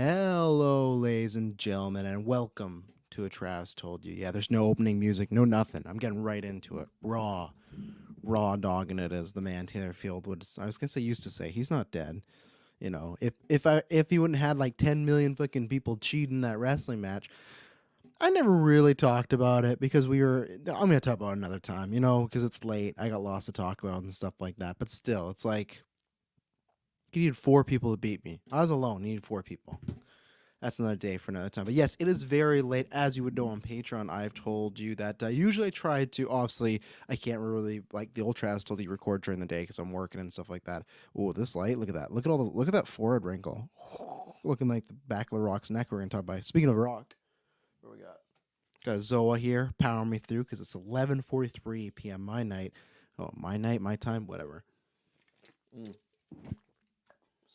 Hello, ladies and gentlemen, and welcome to a Travis Told You. Yeah, there's no opening music, no nothing. I'm getting right into it. Raw dogging it, as the man Taylor Field would. I was gonna say used to say. He's not dead. You know, if he wouldn't had like 10 million fucking people cheating that wrestling match, I never really talked about it because we were. I'm gonna talk about it another time. Because it's late. I got lots to talk about and stuff like that. But still, it's like you needed 4 people to beat me. I was alone. You needed 4 people. That's another day for another time. But yes, it is very late. As you would know on Patreon, I've told you that usually I try to, obviously, I can't really, like the old Travis told you, record during the day because I'm working and stuff like that. Oh, this light, look at that. Look at that forehead wrinkle. Looking like the back of the Rock's neck we're going to talk about. Speaking of Rock, what we got? Got Zoa here powering me through because it's 11:43 p.m. my night. Oh, my night, my time, whatever.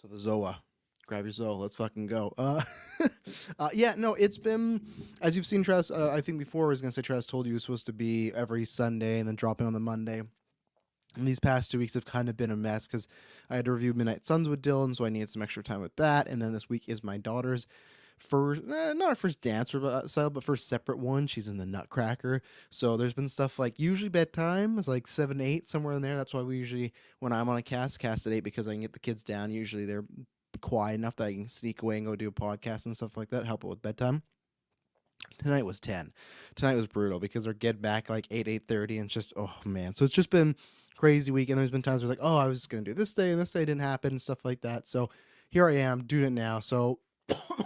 So the Zoa. Grab your soul. Let's fucking go. Yeah, no, it's been, as you've seen, Travis, I think before I was going to say Travis told you it was supposed to be every Sunday and then dropping on the Monday. And these past 2 weeks have kind of been a mess because I had to review Midnight Suns with Dylan, so I needed some extra time with that. And then this week is my daughter's first, not her first dance recital, but first separate one. She's in the Nutcracker. So there's been stuff like usually bedtime is like 7, 8, somewhere in there. That's why we usually, when I'm on a cast at 8 because I can get the kids down. Usually they're quiet enough that I can sneak away and go do a podcast and stuff like that, help it with bedtime. Tonight was 10. Tonight was brutal because they're getting back like 8, 8:30 and it's just, oh man. So it's just been crazy week. And there's been times where like, oh, I was just going to do this day and this day didn't happen and stuff like that. So here I am doing it now. So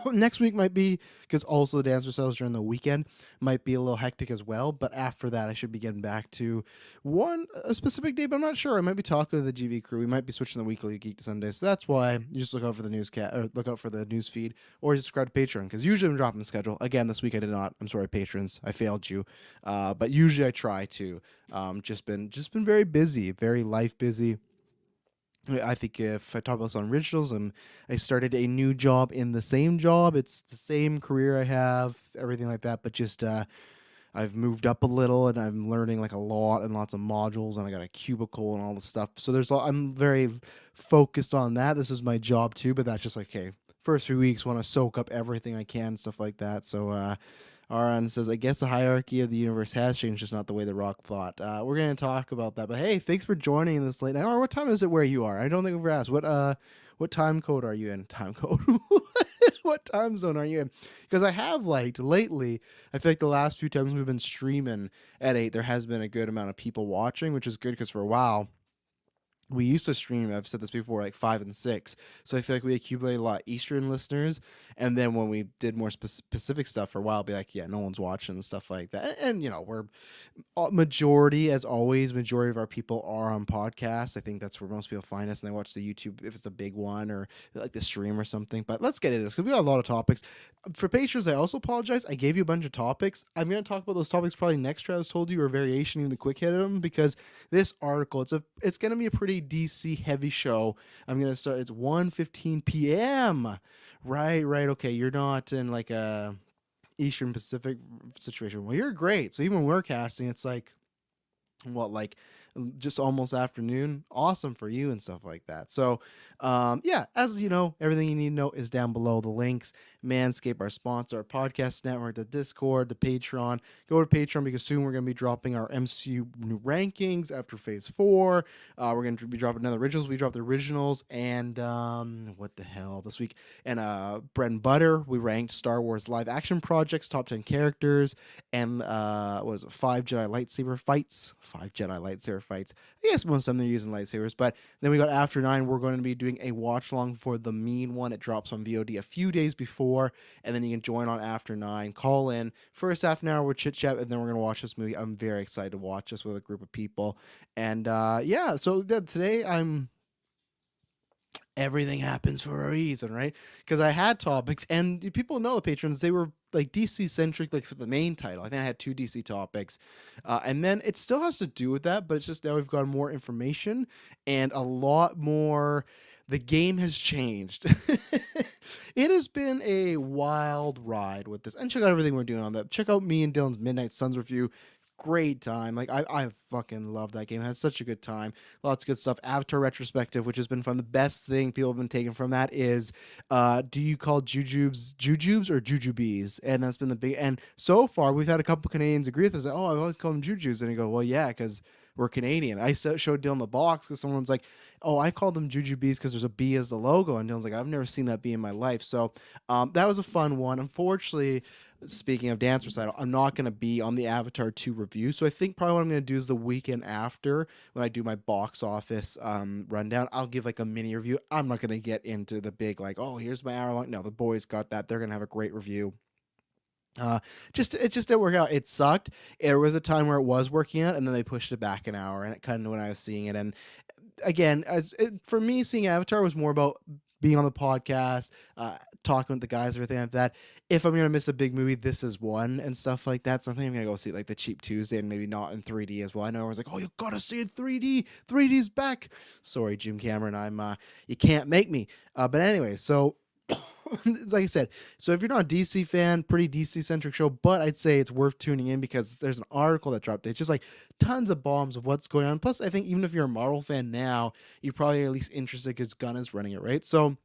next week might be, because also the dance recitals during the weekend might be a little hectic as well, but after that I should be getting back to a specific day, but I'm not sure. I might be talking to the GV crew. We might be switching the weekly Geek to Sunday, so that's why you just look out for the look out for the news feed, or subscribe to Patreon, because usually I'm dropping the schedule. Again, this week I did not. I'm sorry, patrons, I failed you, but usually I try to. Just been very busy, very life busy. I think if I talk about this on originals, I started a new job in the same job. It's the same career I have, everything like that, but just I've moved up a little and I'm learning like a lot and lots of modules, and I got a cubicle and all the stuff. So I'm very focused on that. This is my job too, but that's just like, okay, first few weeks want to soak up everything I can, stuff like that. So Aaron says, I guess the hierarchy of the universe has changed, just not the way the Rock thought. We're going to talk about that. But hey, thanks for joining this late night. Or what time is it where you are? I don't think we've ever asked. What time code are you in? Time code? What time zone are you in? Because I have liked lately, I feel like the last few times we've been streaming at 8, there has been a good amount of people watching, which is good because for a while, we used to stream, I've said this before, like 5 and 6. So I feel like we accumulated a lot of Eastern listeners. And then when we did more specific stuff for a while, be like, yeah, no one's watching and stuff like that. And we're majority, as always, majority of our people are on podcasts. I think that's where most people find us, and they watch the YouTube if it's a big one or like the stream or something. But let's get into this because we got a lot of topics. For patrons, I also apologize. I gave you a bunch of topics. I'm going to talk about those topics probably next, Travis told you, or variation in the quick hit of them, because this article, it's going to be a pretty DC heavy show. I'm going to start, it's 1:15 p.m. Right. Okay, you're not in like a Eastern Pacific situation. Well, you're great. So even when we're casting, it's like, what, like just almost afternoon. Awesome for you and stuff like that. So yeah, as you know, everything you need to know is down below. The links: Manscaped, our sponsor, our podcast network, the Discord, the Patreon. Go to Patreon because soon we're going to be dropping our MCU new rankings after phase 4. We're going to be dropping another originals. We dropped the originals and what the hell this week, and bread and butter, we ranked Star Wars live action projects, top 10 characters, and what is it, 5 Jedi lightsaber fights. I guess most of them they're using lightsabers. But then we got After 9. We're going to be doing a watch along for the Mean one. It drops on VOD a few days before, and then you can join on After 9. Call in. First half an hour with chit chat, and then we're going to watch this movie. I'm very excited to watch this with a group of people. And yeah, so today everything happens for a reason, right? Because I had topics, and people know the patrons, they were like DC centric, like for the main title. I think I had 2 DC topics, and then it still has to do with that, but it's just now we've got more information and a lot more. The game has changed. It has been a wild ride with this, and check out everything we're doing on that. Check out me and Dylan's Midnight Suns review. great time. Like I fucking love that game. It has such a good time. Lots of good stuff. Avatar Retrospective, which has been fun. The best thing people have been taking from that is, do you call jujubes or jujubes? And that's been the big. And so far, we've had a couple Canadians agree with us. Like, oh, I've always called them jujubes, and I go, well, yeah, because we're Canadian. I showed Dylan the box because someone's like, oh, I called them jujubes because there's a B as the logo, and Dylan's like, I've never seen that B in my life. So that was a fun one. Unfortunately, speaking of dance recital, I'm not going to be on the Avatar 2 review. So I think probably what I'm going to do is the weekend after, when I do my box office rundown, I'll give like a mini review. I'm not going to get into the big, like, oh, here's my hour long. No, the boys got that. They're going to have a great review. It just didn't work out. It sucked. There was a time where it was working out, and then they pushed it back an hour, and it kind of when I was seeing it. And again, for me, seeing Avatar was more about being on the podcast, talking with the guys, everything like that. If I'm gonna miss a big movie, this is one and stuff like that. So I think I'm gonna go see like the Cheap Tuesday and maybe not in 3D as well. I know everyone's like, oh, you gotta see it 3D. 3D's back. Sorry, Jim Cameron, you can't make me. But anyway, so. Like I said, so if you're not a DC fan, pretty DC centric show, but I'd say it's worth tuning in because there's an article that dropped. It's just like tons of bombs of what's going on. Plus, I think even if you're a Marvel fan now, you're probably at least interested because Gunn is running it, right? So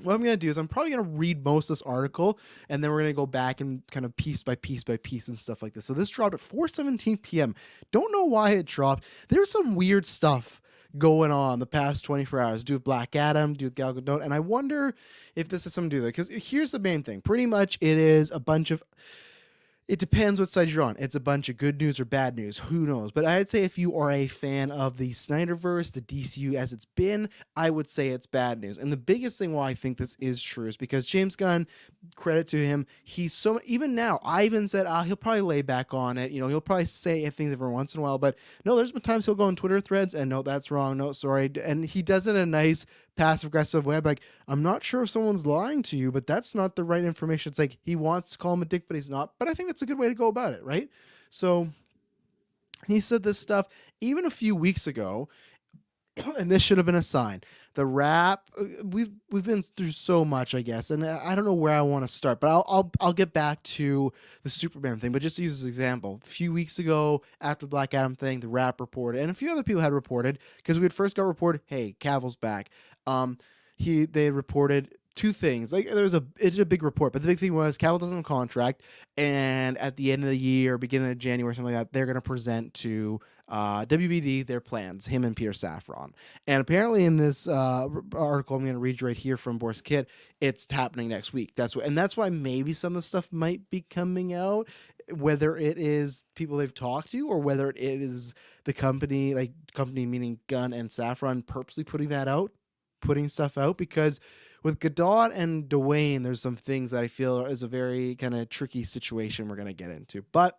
what I'm going to do is I'm probably going to read most of this article, and then we're going to go back and kind of piece by piece by piece and stuff like this. So this dropped at 4:17 p.m. Don't know why it dropped. There's some weird stuff going on the past 24 hours. Do with Black Adam, do with Gal Gadot, and I wonder if this has something to do with it. Because here's the main thing. Pretty much it is a bunch of... It depends what side you're on. It's a bunch of good news or bad news. Who knows? But I'd say if you are a fan of the Snyderverse, the DCU as it's been, I would say it's bad news. And the biggest thing why I think this is true is because James Gunn, credit to him, he's so... Even now, I even said, he'll probably lay back on it. You know, he'll probably say things every once in a while. But no, there's been times he'll go on Twitter threads and no, that's wrong. No, sorry. And he does it in a nice passive-aggressive way. I'm like, I'm not sure if someone's lying to you, but that's not the right information. It's like he wants to call him a dick, but he's not. But I think that's a good way to go about it, right? So he said this stuff even a few weeks ago, and this should have been a sign. The rap, we've been through so much, I guess, and I don't know where I want to start, but I'll get back to the Superman thing. But just to use this example, a few weeks ago after the Black Adam thing, the rap reported, and a few other people had reported because we had first got reported, hey, Cavil's back. They reported two things. Like it's a big report, but the big thing was Cavil doesn't have a contract, and at the end of the year, beginning of January, something like that, they're going to present to WBD their plans, him and Peter Safran. And apparently in this article, I'm going to read you right here from Boris Kit, it's happening next week. That's why maybe some of the stuff might be coming out, whether it is people they've talked to or whether it is the company meaning Gunn and Safran purposely putting stuff out, because with Gadot and Dwayne, there's some things that I feel is a very kind of tricky situation we're going to get into. But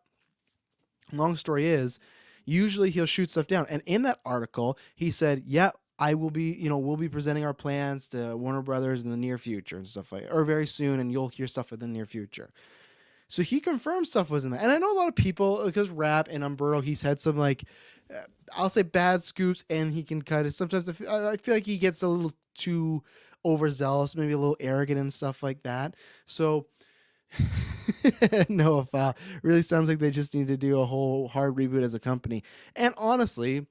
long story is, usually he'll shoot stuff down. And in that article, he said, yeah, we'll be presenting our plans to Warner Brothers in the near future and stuff like, or very soon, and you'll hear stuff in the near future. So he confirmed stuff was in that. And I know a lot of people, because Rap and Umberto, he's had some I'll say bad scoops, and he can kind of, sometimes I feel like he gets a little too overzealous, maybe a little arrogant and stuff like that. So no, if really sounds like they just need to do a whole hard reboot as a company. And honestly,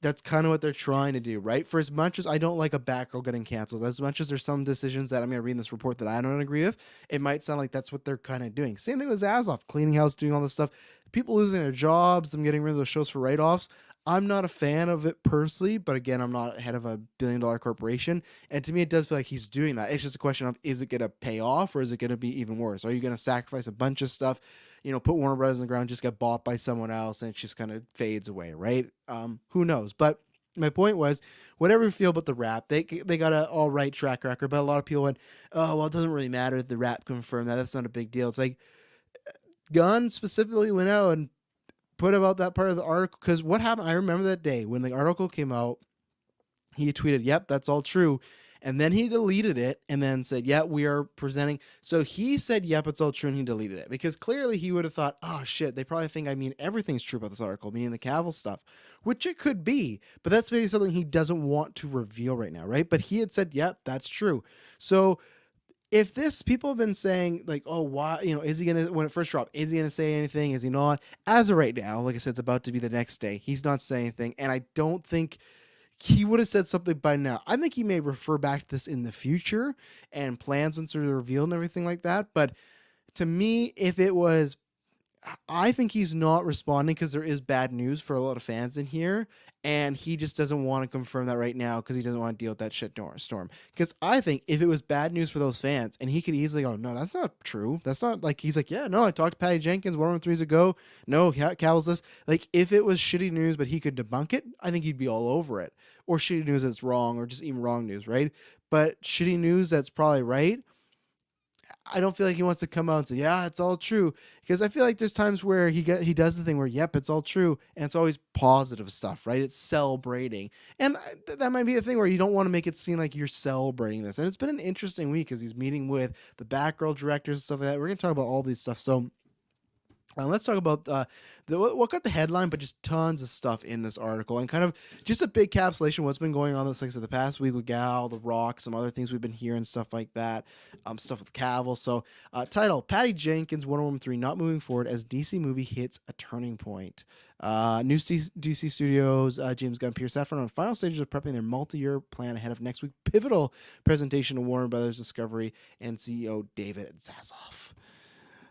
that's kind of what they're trying to do, right? For as much as I don't like a Batgirl getting canceled, as much as there's some decisions that I'm going to read in this report that I don't agree with, it might sound like that's what they're kind of doing. Same thing with Azoff, cleaning house, doing all this stuff. People losing their jobs, them getting rid of those shows for write-offs. I'm not a fan of it personally, but again, I'm not head of a billion-dollar corporation. And to me, it does feel like he's doing that. It's just a question of, is it going to pay off or is it going to be even worse? Are you going to sacrifice a bunch of stuff, put Warner Brothers on the ground, just get bought by someone else, and it just kind of fades away, right? Who knows? But my point was, whatever you feel about the Rap, they got an all right track record, but a lot of people went, oh, well, it doesn't really matter if the Rap confirmed that. That's not a big deal. It's like Gunn specifically went out and put about that part of the article, because what happened, I remember that day when the article came out, he tweeted, yep, that's all true. And then he deleted it and then said, yeah, we are presenting. So he said, yep, it's all true, and he deleted it because clearly he would have thought, oh shit, they probably think I mean everything's true about this article, meaning the Cavil stuff, which it could be, but that's maybe something he doesn't want to reveal right now, right? But he had said, yep, that's true. So if this, people have been saying like, oh, why, is he gonna, when it first dropped, is he gonna say anything, is he not? As of right now, like I said, it's about to be the next day, he's not saying anything, and I don't think he would have said something by now. I think he may refer back to this in the future and plans once they're revealed and everything like that. But to me, if it was, I think he's not responding because there is bad news for a lot of fans in here, and he just doesn't want to confirm that right now because he doesn't want to deal with that shit storm. Because I think if it was bad news for those fans, and he could easily go, no, that's not true. That's not, like, he's like, yeah, no, I talked to Patty Jenkins 1 3 ago. No, Cavil's this. Like, if it was shitty news, but he could debunk it, I think he'd be all over it. Or shitty news that's wrong, or just even wrong news, right? But shitty news that's probably right, I don't feel like he wants to come out and say, yeah, it's all true. Because I feel like there's times where he does the thing where, yep, it's all true. And it's always positive stuff, right? It's celebrating. And that might be a thing where you don't want to make it seem like you're celebrating this. And it's been an interesting week because he's meeting with the Batgirl directors and stuff like that. We're going to talk about all these stuff. So let's talk about what got the headline, but just tons of stuff in this article, and kind of just a big capsulation of what's been going on this, like I said, the past week with Gal, The Rock, some other things we've been hearing, stuff like that, stuff with Cavil. So title, Patty Jenkins, Wonder Woman 3 not moving forward as DC movie hits a turning point. New DC Studios, James Gunn, Peter Safran on final stages of prepping their multi-year plan ahead of next week's pivotal presentation of Warner Brothers Discovery and CEO David Zaslav.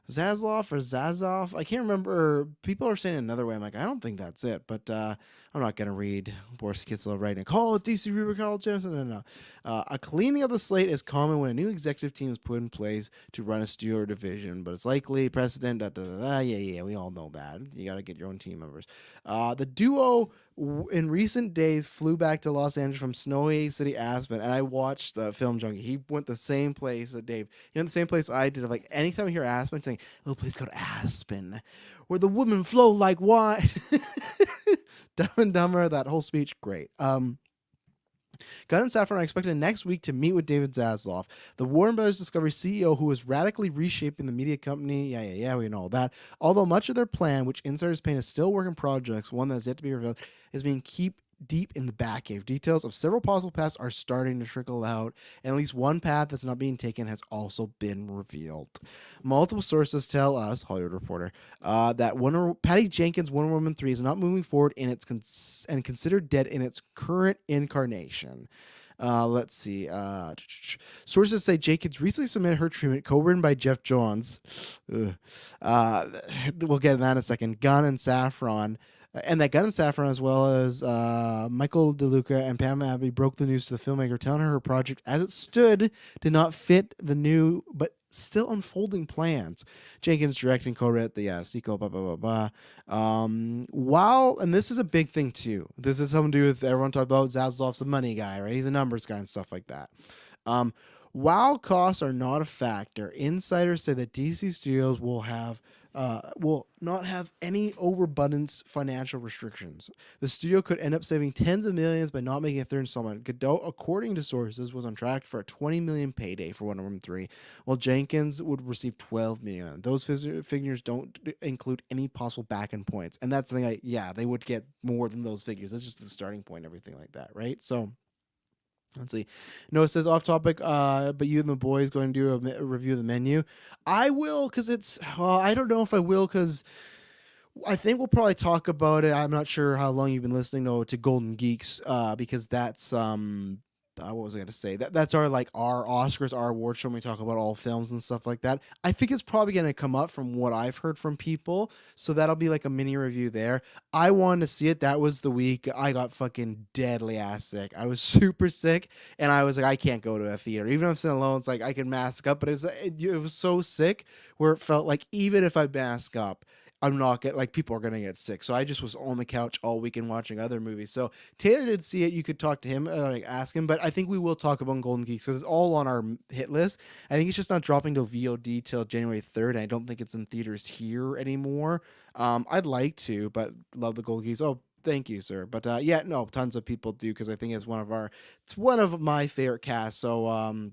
Zaslav or Zazov. I can't remember. People are saying another way. I'm like, I don't think that's it, but I'm not going to read Boris Kitzler right now. Call it DC Reboot, call it Jensen. No. A cleaning of the slate is common when a new executive team is put in place to run a studio division, but it's likely precedent. Yeah, we all know that. You got to get your own team members. The duo in recent days flew back to Los Angeles from snowy city Aspen, and I watched Film Junkie. He went the same place that Dave. The same place I did. Like, anytime I hear Aspen, saying, little place called Aspen, where the women flow like wine. Dumb and Dumber, that whole speech, great. Gunn and Safran are expected next week to meet with David Zaslav, the Warner Brothers Discovery CEO who is radically reshaping the media company. Yeah, we know all that. Although much of their plan, which insiders paint as still work in projects, one that is yet to be revealed, is being deep in the Batcave. Details of several possible paths are starting to trickle out, and at least one path that's not being taken has also been revealed. Multiple sources tell us, Hollywood Reporter, that Patty Jenkins' Wonder Woman 3 is not moving forward in its and considered dead in its current incarnation. Let's see. Sources say Jenkins recently submitted her treatment, co-written by Jeff Johns. We'll get in that in a second. Gunn and Safran. And that Gunn and Safran, as well as Michael DeLuca and Pam Abby, broke the news to the filmmaker, telling her project, as it stood, did not fit the new but still unfolding plans. Jenkins directing, co-wrote the sequel, blah, blah, blah, blah. While, and this is a big thing too, this has something to do with, everyone talked about Zaslav's a money guy, right? He's a numbers guy and stuff like that. While costs are not a factor, insiders say that DC Studios will not have any overabundance financial restrictions. The studio could end up saving tens of millions by not making a third installment. Godot, according to sources, was on track for a $20 million payday for Wonder Woman 3, while Jenkins would receive $12 million. Those figures don't include any possible back-end points. And that's the thing, they would get more than those figures. That's just the starting point, everything like that, right? So let's see. No, it says off topic, but you and the boys going to do a review of the menu. I will, because I don't know if I will, because I think we'll probably talk about it. I'm not sure how long you've been listening to Golden Geeks, because that's what was I going to say? That's our Oscars, our award show when we talk about all films and stuff like that. I think it's probably going to come up from what I've heard from people. So that'll be like a mini review there. I wanted to see it. That was the week I got fucking deadly ass sick. I was super sick, and I was like, I can't go to a theater. Even if I'm sitting alone, it's like I can mask up, but it was so sick where it felt like even if I mask up, I'm not people are gonna get sick. So I just was on the couch all weekend watching other movies. So Taylor did see it. You could talk to him, ask him. But I think we will talk about Golden Geeks because it's all on our hit list. I think it's just not dropping to VOD till January 3rd. And I don't think it's in theaters here anymore. I'd like to, but love the Golden Geeks. Oh, thank you, sir. But tons of people do because I think it's one of my favorite casts. So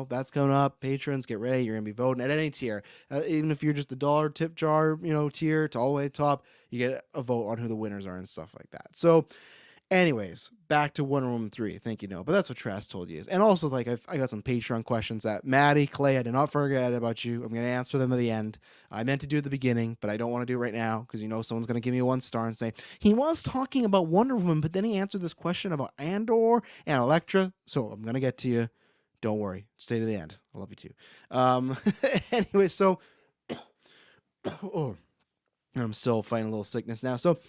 that's coming up. Patrons, get ready. You're gonna be voting at any tier, even if you're just a dollar tip jar, tier to all the way top. You get a vote on who the winners are and stuff like that. So Anyways, back to Wonder Woman 3. Thank you, no. But that's what Trask told you is. And also, like, I got some Patreon questions that Maddie, Clay, I did not forget about you. I'm going to answer them at the end. I meant to do it at the beginning, but I don't want to do it right now because, someone's going to give me a 1 star and say, he was talking about Wonder Woman, but then he answered this question about Andor and Elektra. So I'm going to get to you. Don't worry. Stay to the end. I love you too. Anyway, so... oh, I'm still fighting a little sickness now. So...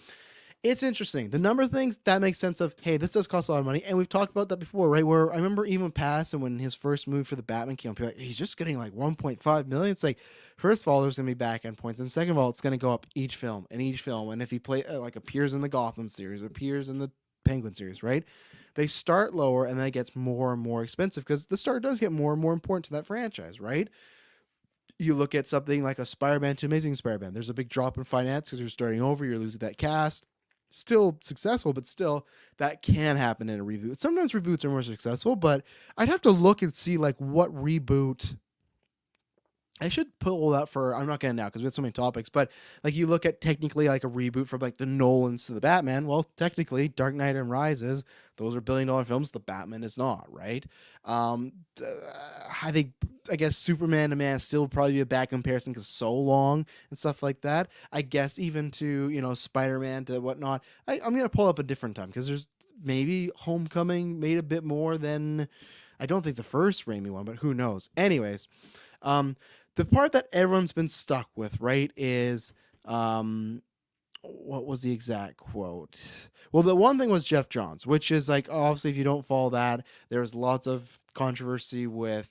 it's interesting. The number of things that makes sense of, hey, this does cost a lot of money. And we've talked about that before, right? Where I remember even past and when his first movie for the Batman came up, people like, he's just getting like 1.5 million. It's like, first of all, there's going to be back end points. And second of all, it's going to go up each film and each film. And if he appears in the Gotham series, appears in the Penguin series, right? They start lower and then it gets more and more expensive because the star does get more and more important to that franchise, right? You look at something like a Spider-Man to Amazing Spider-Man. There's a big drop in finance because you're starting over. You're losing that cast. Still successful, but still that can happen in a reboot. Sometimes reboots are more successful, but I'd have to look and see like what reboot. I should pull that for, I'm not going to now because we have so many topics, but like you look at technically like a reboot from like the Nolans to the Batman. Well, technically Dark Knight and Rises, those are billion-dollar films. The Batman is not, right? I guess Superman to Man Steel would probably be a bad comparison because so long and stuff like that. I guess even to, Spider-Man to whatnot. I'm going to pull up a different time because there's maybe Homecoming made a bit more than, I don't think the first Raimi one, but who knows? Anyways, the part that everyone's been stuck with, right, is, what was the exact quote? Well, the one thing was Jeff Johns, which is like, obviously, if you don't follow that, there's lots of controversy with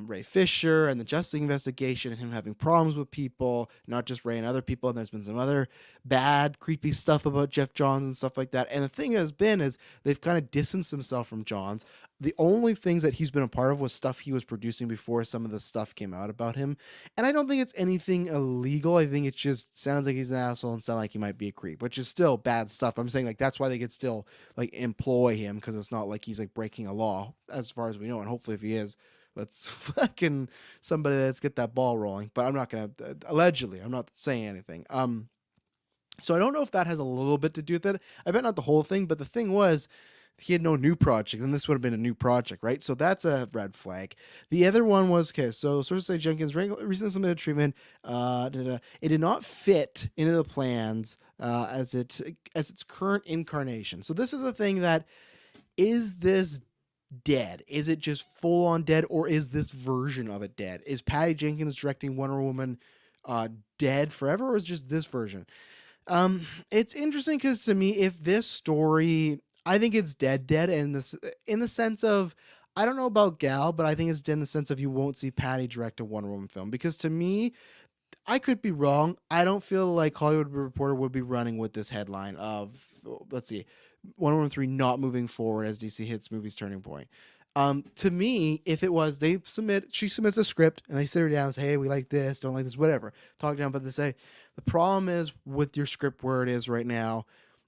Ray Fisher and the Justice League investigation and him having problems with people, not just Ray and other people. And there's been some other bad, creepy stuff about Jeff Johns and stuff like that. And the thing has been is they've kind of distanced themselves from Johns. The only things that he's been a part of was stuff he was producing before some of the stuff came out about him. And I don't think it's anything illegal. I think it just sounds like he's an asshole and sound like he might be a creep, which is still bad stuff. I'm saying like that's why they could still like employ him because it's not like he's like breaking a law as far as we know. And hopefully if he is, let's fucking let's get that ball rolling. But I'm not going to, allegedly, I'm not saying anything. So I don't know if that has a little bit to do with it. I bet not the whole thing, but the thing was, he had no new project, and this would have been a new project, right? So that's a red flag. The other one was, okay, so sources say Jenkins recently submitted treatment. It did not fit into the plans as its current incarnation. So this is a thing that, is this dead? Is it just full on dead, or is this version of it dead? Is Patty Jenkins directing Wonder Woman dead forever, or is just this version? It's interesting because to me, if this story, I think it's dead, and in the sense of, I don't know about Gal, but I think it's dead in the sense of you won't see Patty direct a Wonder Woman film. Because to me, I could be wrong. I don't feel like Hollywood Reporter would be running with this headline of, let's see, Wonder Woman 3 not moving forward as DC hits movie's turning point. To me, if it was, she submits a script and they sit her down and say, hey, we like this, don't like this, whatever. Talk down, but they say, the problem is with your script where it is right now,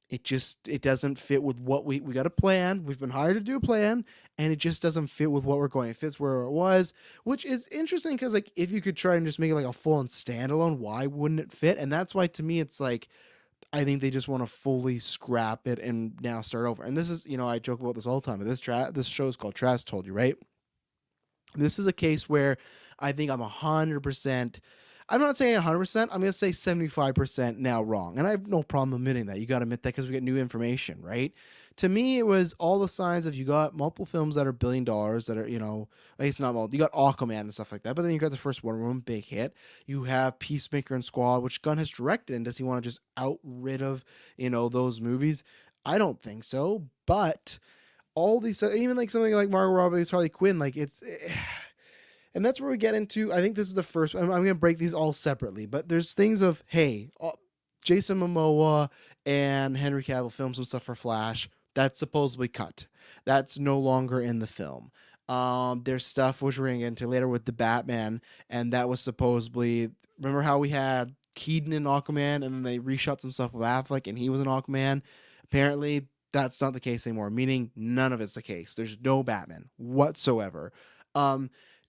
it doesn't fit with what we got a plan. We've been hired to do a plan, and it just doesn't fit with what we're going. It fits where it was, which is interesting because like if you could try and just make it like a full and standalone, why wouldn't it fit? And that's why to me it's like, I think they just want to fully scrap it and now start over. And this is, I joke about this all the time. But this show is called Trask Told You, right? This is a case where I think I'm 100%. I'm not saying 100%. I'm going to say 75% now wrong. And I have no problem admitting that. You got to admit that because we get new information, right? To me, it was all the signs of you got multiple films that are $1 billion that are, like it's not multiple. You got Aquaman and stuff like that. But then you got the first Wonder Woman, big hit. You have Peacemaker and Squad, which Gunn has directed. And does he want to just out rid of, those movies? I don't think so. But all these, even like something like Margot Robbie's Harley Quinn, like it's... And that's where we get into, I think this is the first, I'm going to break these all separately, but there's things of, hey, Jason Momoa and Henry Cavill filmed some stuff for Flash. That's supposedly cut. That's no longer in the film. There's stuff which we're going to get into later with the Batman, and that was supposedly, remember how we had Keaton in Aquaman, and then they reshot some stuff with Affleck, and he was an Aquaman? Apparently, that's not the case anymore, meaning none of it's the case. There's no Batman whatsoever.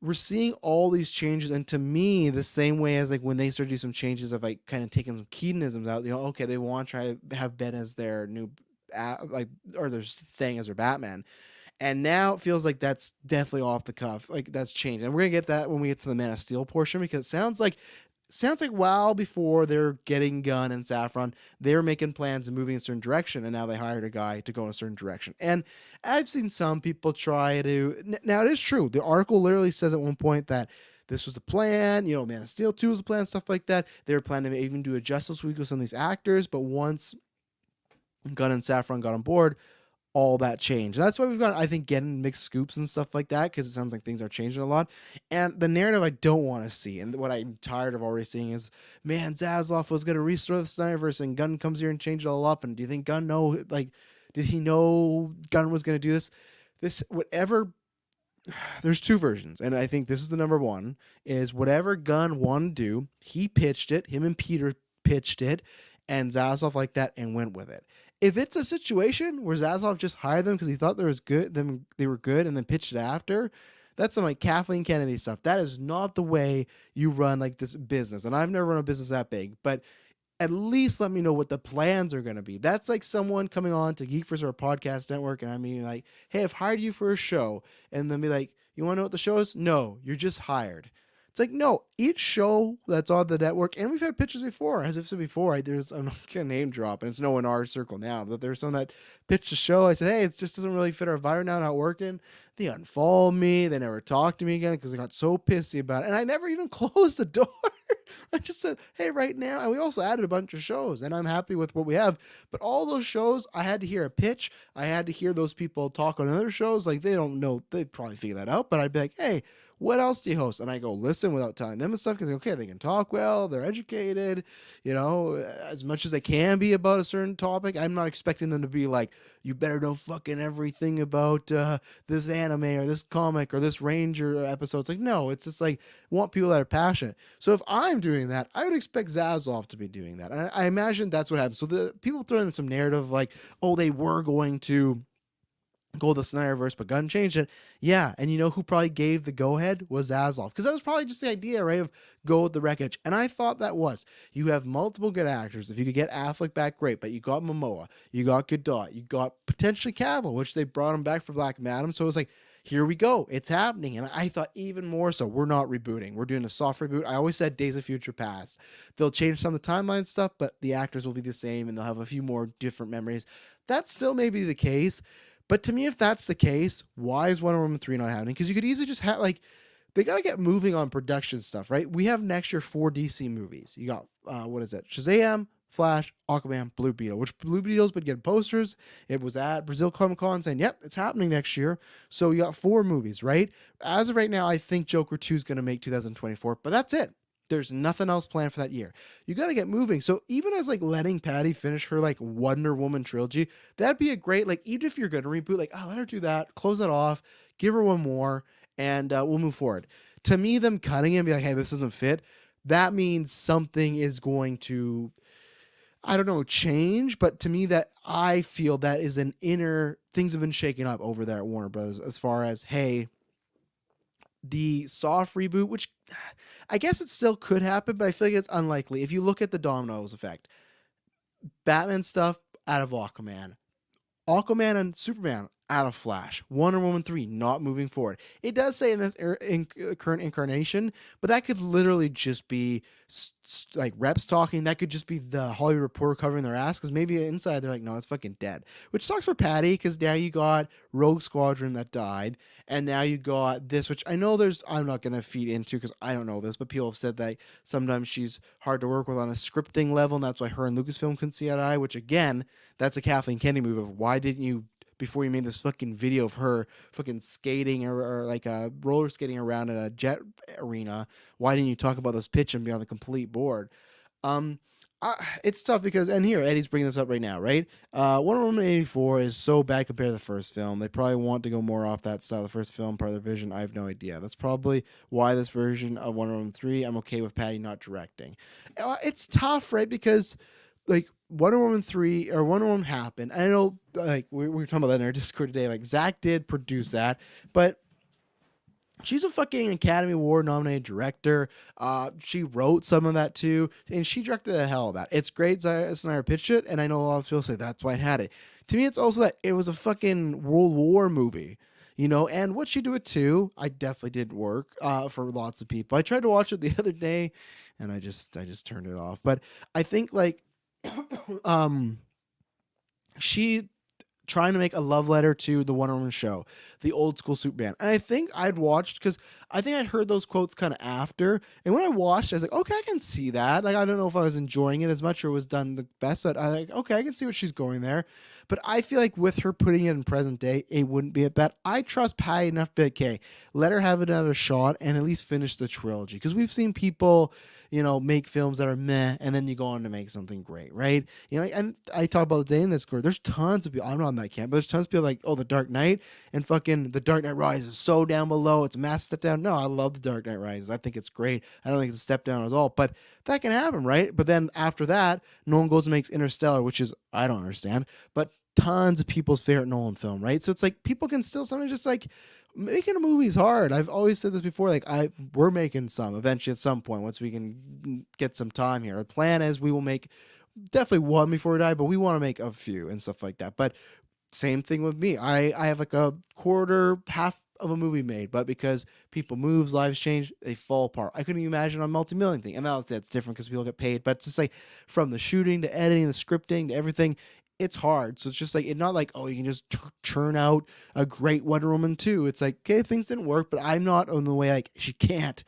We're seeing all these changes, and to me, the same way as like when they start to do some changes of like kind of taking some Keatonisms out, okay, they want to try to have Ben as their new or they're staying as their Batman. And now it feels like that's definitely off the cuff. Like that's changed. And we're gonna get that when we get to the Man of Steel portion, because it sounds like while before they're getting Gunn and Saffron, they're making plans and moving in a certain direction, and now they hired a guy to go in a certain direction. And I've seen some people try to. Now it is true. The article literally says at one point that this was the plan. Man of Steel 2 was the plan, stuff like that. They were planning to even do a Justice League with some of these actors, but once Gunn and Saffron got on board, all that changed. And that's why we've got, I think, getting mixed scoops and stuff like that, because it sounds like things are changing a lot. And the narrative I don't want to see, and what I'm tired of already seeing is, man, Zaslav was going to restore the Snyderverse, and Gunn comes here and change it all up. And do you think Gunn did he know Gunn was going to do this? There's two versions, and I think this is the number one, is whatever Gunn wanted to do, he pitched it, him and Peter pitched it, and Zaslav liked that and went with it. If it's a situation where Zaslav just hired them because he thought they were good, and then pitched it after, that's some like Kathleen Kennedy stuff. That is not the way you run like this business. And I've never run a business that big, but at least let me know what the plans are going to be. That's like someone coming on to GeekVerse or a podcast network, and I mean like, hey, I've hired you for a show, and then be like, you want to know what the show is? No, you're just hired. It's like, no, each show that's on the network, and we've had pitches before, as I've said before, I'm not going to name drop, and it's no in our circle now, but there's someone that pitched a show. I said, hey, it just doesn't really fit our vibe now, not working. They unfollowed me. They never talked to me again because they got so pissy about it. And I never even closed the door. I just said, hey, right now. And we also added a bunch of shows, and I'm happy with what we have. But all those shows, I had to hear a pitch. I had to hear those people talk on other shows. Like, they don't know. They'd probably figure that out. But I'd be like, hey, what else do you host? And I go listen without telling them and stuff, because okay, they can talk well, they're educated, as much as they can be about a certain topic. I'm not expecting them to be like, you better know fucking everything about this anime or this comic or this Ranger episode. It's like, no, it's just like, want people that are passionate. So if I'm doing that, I would expect Zaslav to be doing that. And I imagine that's what happened. So the people throw in some narrative like, oh, they were going to go the Snyderverse, but Gunn changed it. Yeah, and you know who probably gave the go-ahead was Zaslav, because that was probably just the idea, right, of go with the wreckage. And I thought that was, you have multiple good actors. If you could get Affleck back, great, but you got Momoa, you got Godot, you got potentially Cavil, which they brought him back for Black Adam, so it was like, here we go, it's happening. And I thought even more so, we're not rebooting, we're doing a soft reboot. I always said Days of Future Past. They'll change some of the timeline stuff, but the actors will be the same, and they'll have a few more different memories. That still may be the case. But to me, if that's the case, why is Wonder Woman 3 not happening? Because you could easily just have, like, they got to get moving on production stuff, right? We have next year 4 DC movies. You got, Shazam, Flash, Aquaman, Blue Beetle, which Blue Beetle's been getting posters. It was at Brazil Comic Con saying, yep, it's happening next year. So you got 4 movies, right? As of right now, I think Joker 2 is going to make 2024, but that's it. There's nothing else planned for that year. You got to get moving. So even as like letting Patty finish her like Wonder Woman trilogy, that'd be a great, like, even if you're going to reboot, like, oh, let her do that, close that off, give her one more, and we'll move forward. To me, them cutting it and be like, hey, this doesn't fit, that means something is going to, I don't know, change. But to me, that I feel that is an inner, things have been shaken up over there at Warner Brothers as far as, hey, the soft reboot, which I guess it still could happen, but I feel like it's unlikely. If you look at the dominoes effect, Batman stuff out of Aquaman and Superman out of Flash, Wonder Woman 3 not moving forward. It does say in this current incarnation, but that could literally just be like reps talking. That could just be the Hollywood Reporter covering their ass, because maybe inside they're like, no, it's fucking dead. Which sucks for Patty, because now you got Rogue Squadron that died, and now you got this, which I know I'm not going to feed into because I don't know this, but people have said that sometimes she's hard to work with on a scripting level, and that's why her and Lucasfilm couldn't see eye to eye, which again, that's a Kathleen Kennedy move of why didn't you, before you made this fucking video of her fucking skating or like roller skating around in a jet arena, why didn't you talk about this pitch and be on the complete board? It's tough because, and here, Eddie's bringing this up right now, right? Wonder Woman 84 is so bad compared to the first film. They probably want to go more off that style of the first film, part of their vision. I have no idea. That's probably why this version of Wonder Woman 3, I'm okay with Patty not directing. It's tough, right? Because, like, Wonder Woman 3 or Wonder Woman happened. I know, like, we were talking about that in our Discord today. Like, Zach did produce that, but She's a fucking Academy Award nominated director. She wrote some of that too, and she directed the hell of that. It's great. Zack Snyder pitched it, and I know a lot of people say that's why it had it. To me, it's also that it was a fucking World War movie, and what she did it too, I definitely didn't work for lots of people. I tried to watch it the other day, and I just turned it off. But I think like, um, she trying to make a love letter to the Wonder Woman show, the old school Superman. And I think I'd watched because I think I'd heard those quotes kind of after. And when I watched, I was like, okay, I can see that. Like, I don't know if I was enjoying it as much or it was done the best, but I like, okay, I can see what she's going there. But I feel like with her putting it in present day, it wouldn't be at that. I trust Patty enough to be like, okay, let her have another shot and at least finish the trilogy. Because we've seen people, make films that are meh, and then you go on to make something great, right? And I talk about the day in this court. There's tons of people. I'm not on that camp, but there's tons of people like, oh, The Dark Knight and fucking The Dark Knight Rises is so down below. It's a massive step down. No, I love The Dark Knight Rises. I think it's great. I don't think it's a step down at all, but that can happen, right? But then after that, Nolan goes and makes Interstellar, which is, I don't understand, but tons of people's favorite Nolan film, right? So it's like people can still sometimes just like making a movie is hard. I've always said this before. Like we're making some eventually at some point once we can get some time here. The plan is we will make definitely one before we die, but we want to make a few and stuff like that. But same thing with me. I have like a quarter, half of a movie made, but because people moves, lives change, they fall apart. I couldn't even imagine a multi-million thing. And that's different because people get paid. But it's just like from the shooting to editing, the scripting to everything, it's hard. So it's just like, it's not like, oh, you can just churn out a great Wonder Woman 2. It's like, okay, things didn't work, but I'm not on the way like she can't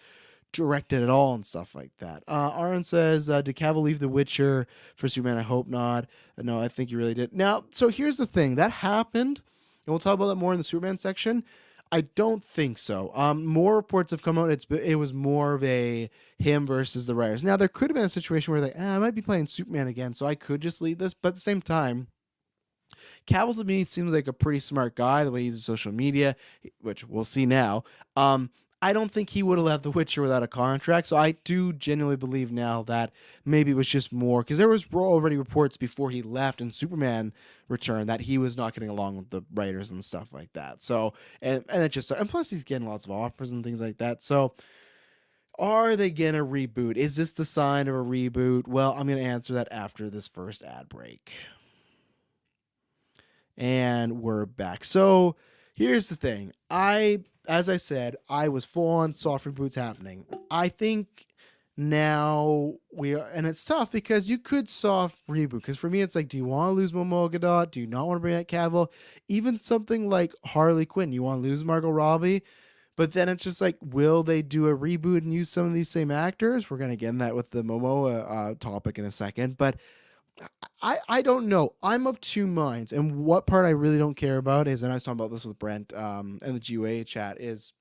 direct it at all and stuff like that. Aaron says, did Cavil leave The Witcher for Superman? I hope not. No, I think he really did. Now, so here's the thing. That happened, and we'll talk about that more in the Superman section. I don't think so. More reports have come out. It was more of a him versus the writers. Now there could have been a situation where like, I might be playing Superman again, so I could just leave this. But at the same time, Cavill to me seems like a pretty smart guy. The way he uses social media, which we'll see now. I don't think he would have left The Witcher without a contract. So I do genuinely believe now that maybe it was just more because there was already reports before he left and Superman returned that he was not getting along with the writers and stuff like that. So and it just and plus he's getting lots of offers and things like that. So are they gonna reboot? Is this the sign of a reboot? Well, I'm gonna answer that after this first ad break. And we're back. So here's the thing. As I said, I was full on soft reboots happening. I think now we are, and it's tough because you could soft reboot. Because for me, it's like, do you want to lose Momoa Gadot? Do you not want to bring back Cavil? Even something like Harley Quinn, you want to lose Margot Robbie? But then it's just like, will they do a reboot and use some of these same actors? We're gonna get in that with the Momoa topic in a second, but I don't know. I'm of two minds, and what part I really don't care about is, and I was talking about this with Brent and the GUA chat is,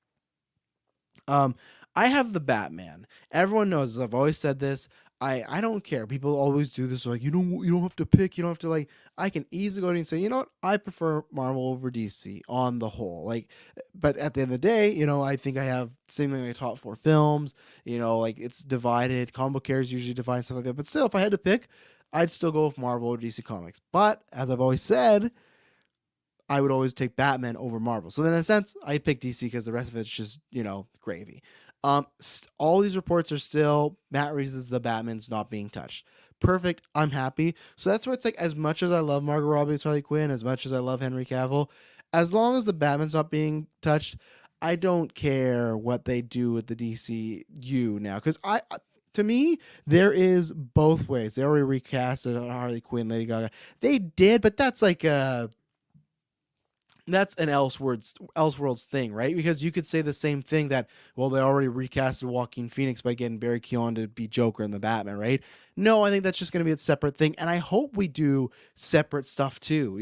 I have the Batman. Everyone knows this. I've always said this. I don't care. People always do this like you don't have to pick. You don't have to like. I can easily go and say, you know what? I prefer Marvel over DC on the whole. Like, but at the end of the day, I think I have same thing. My top 4 films. Like it's divided. Combo characters usually divide stuff like that. But still, if I had to pick, I'd still go with Marvel or DC Comics. But as I've always said, I would always take Batman over Marvel. So then in a sense, I pick DC because the rest of it's just, gravy. All these reports are still Matt Reeves is the Batman's not being touched. Perfect. I'm happy. So that's where it's like, as much as I love Margot Robbie as Harley Quinn, as much as I love Henry Cavill, as long as the Batman's not being touched, I don't care what they do with the DCU now. Because to me, there is both ways. They already recasted Harley Quinn, Lady Gaga. They did, but that's like that's an Elseworlds thing, right? Because you could say the same thing that, well, they already recasted Joaquin Phoenix by getting Barry Keoghan to be Joker in the Batman, right? No, I think that's just going to be a separate thing, and I hope we do separate stuff too.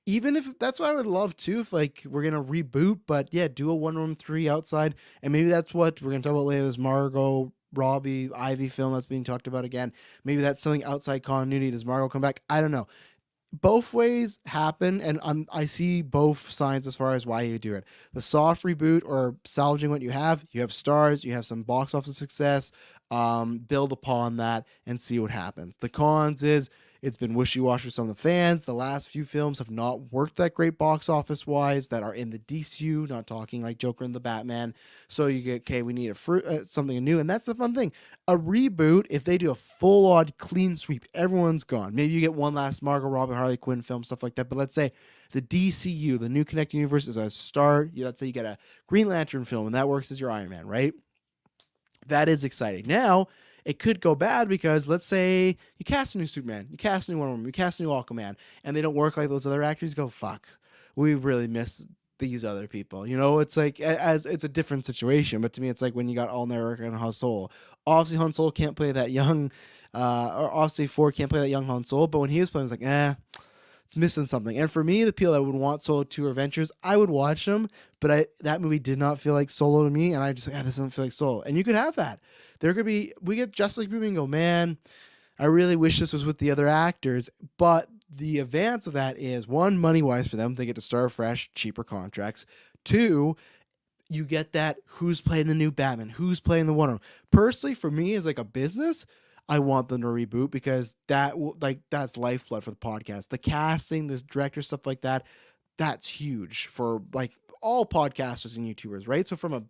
Even if that's what I would love too, if like we're gonna reboot, but yeah, do a Wonder Woman 3 outside, and maybe that's what we're gonna talk about later. This Margot Robbie Ivy film that's being talked about again. Maybe that's something outside continuity. Does Margot come back? I don't know. Both ways happen, and I see both signs as far as why you do it. The soft reboot or salvaging what you have stars, you have some box office success, build upon that and see what happens. The cons is It's been wishy-washy with some of the fans. The last few films have not worked that great box office wise that are in the DCU, not talking like Joker and the Batman. So you get, okay, we need something new. And that's the fun thing. A reboot, if they do a full-on clean sweep, everyone's gone. Maybe you get one last Margot Robbie, Harley Quinn film, stuff like that. But let's say the DCU, the new connected universe, is a start. Let's say you get a Green Lantern film, and that works as your Iron Man, right? That is exciting. Now, it could go bad because let's say you cast a new Superman, you cast a new Wonder Woman, you cast a new Aquaman, and they don't work like those other actors. Go, fuck, we really miss these other people. It's like, as it's a different situation, but to me, it's like when you got All-American and Han Solo. Obviously, Han Solo can't play that young, or obviously Ford can't play that young Han Solo, but when he was playing, it's like, it's missing something. And for me, the people that would want Solo 2 or Adventures, I would watch them, but that movie did not feel like Solo to me, and I just, this doesn't feel like Solo. And you could have that. We get Justice League movie and go, man, I really wish this was with the other actors, but the advance of that is, one, money-wise for them, they get to start fresh, cheaper contracts. Two, you get that who's playing the new Batman, who's playing the Wonder Woman. Personally, for me, as like a business, I want them to reboot because that's lifeblood for the podcast. The casting, the director, stuff like that, that's huge for like all podcasters and YouTubers, right? So from a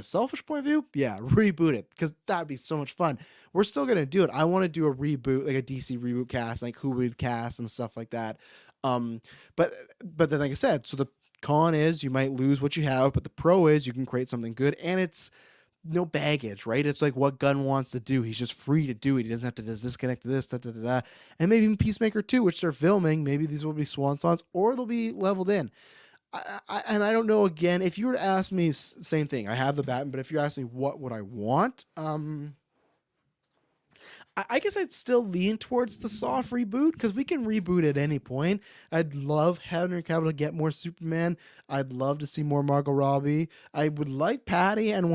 selfish point of view, yeah, reboot it because that'd be so much fun. We're still gonna do it. I want to do a reboot, like a DC reboot cast, like who would cast and stuff like that. But then, like I said, so the con is you might lose what you have, but the pro is you can create something good, and it's no baggage, right? It's like what Gunn wants to do. He's just free to do it. He doesn't have to disconnect to this, and maybe even Peacemaker 2, which they're filming. Maybe these will be swan songs, or they'll be leveled in. And I don't know. Again, if you were to ask me, same thing. I have the Batman, but if you ask me what would I want, I guess I'd still lean towards the soft reboot because we can reboot at any point. I'd love Henry Cavill to get more Superman. I'd love to see more Margot Robbie. I would like Patty and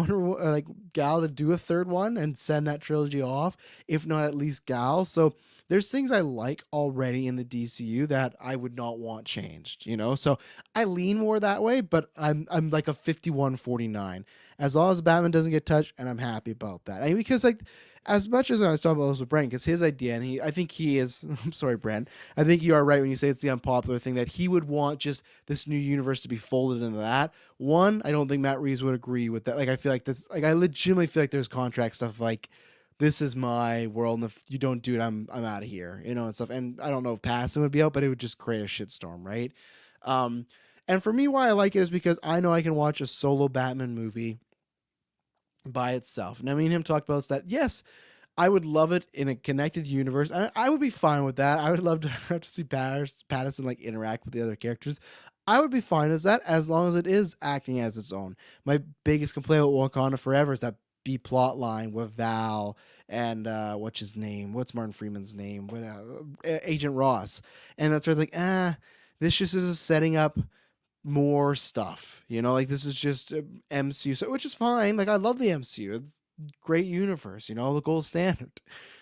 Gal to do a third one and send that trilogy off, if not at least Gal. So there's things I like already in the DCU that I would not want changed, So I lean more that way, but I'm like a 51-49. As long as Batman doesn't get touched, and I'm happy about that. Because as much as I was talking about this with Brent, because his idea, and I think he is, I'm sorry, Brent, I think you are right when you say it's the unpopular thing, that he would want just this new universe to be folded into that. One, I don't think Matt Reeves would agree with that. I feel like this, I legitimately feel like there's contract stuff like, this is my world, and if you don't do it, I'm out of here, and stuff. And I don't know if Passing would be out, but it would just create a shitstorm, right? And for me, why I like it is because I know I can watch a solo Batman movie by itself. And me and him talked about this, that yes, I would love it in a connected universe, and I would be fine with that. I would love to have to see Pattinson interact with the other characters. I would be fine as that, as long as it is acting as its own. My biggest complaint with Wakanda Forever is that B plot line with Val and what's his name? What's Martin Freeman's name? Agent Ross. And that's where it's like, this just is setting up more stuff, this is just MCU, so, which is fine. I love the MCU, great universe, the gold standard.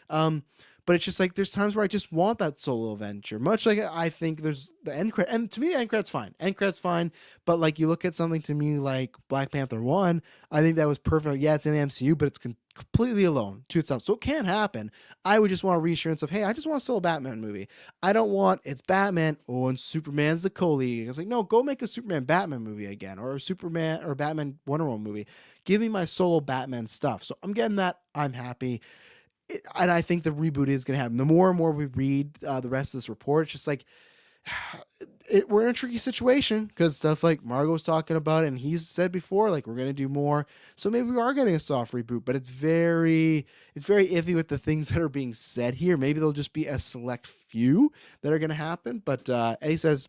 But it's just there's times where I just want that solo adventure, much like I think there's the end credit, and to me the end credit's fine, but you look at something to me like Black Panther 1, I think that was perfect. Yeah, it's in the MCU, but it's completely alone to itself, so it can happen. I would just want a reassurance of, hey, I just want a solo Batman movie. I don't want it's Batman, and Superman's the co-lead. It's no, go make a Superman Batman movie again, or a Superman or Batman Wonder Woman movie. Give me my solo Batman stuff. So I'm getting that. I'm happy. And I think the reboot is going to happen. The more and more we read the rest of this report, it's just we're in a tricky situation because stuff like Margot's talking about it, and he's said before, we're going to do more. So maybe we are getting a soft reboot, but it's very iffy with the things that are being said here. Maybe there'll just be a select few that are going to happen. But Eddie says,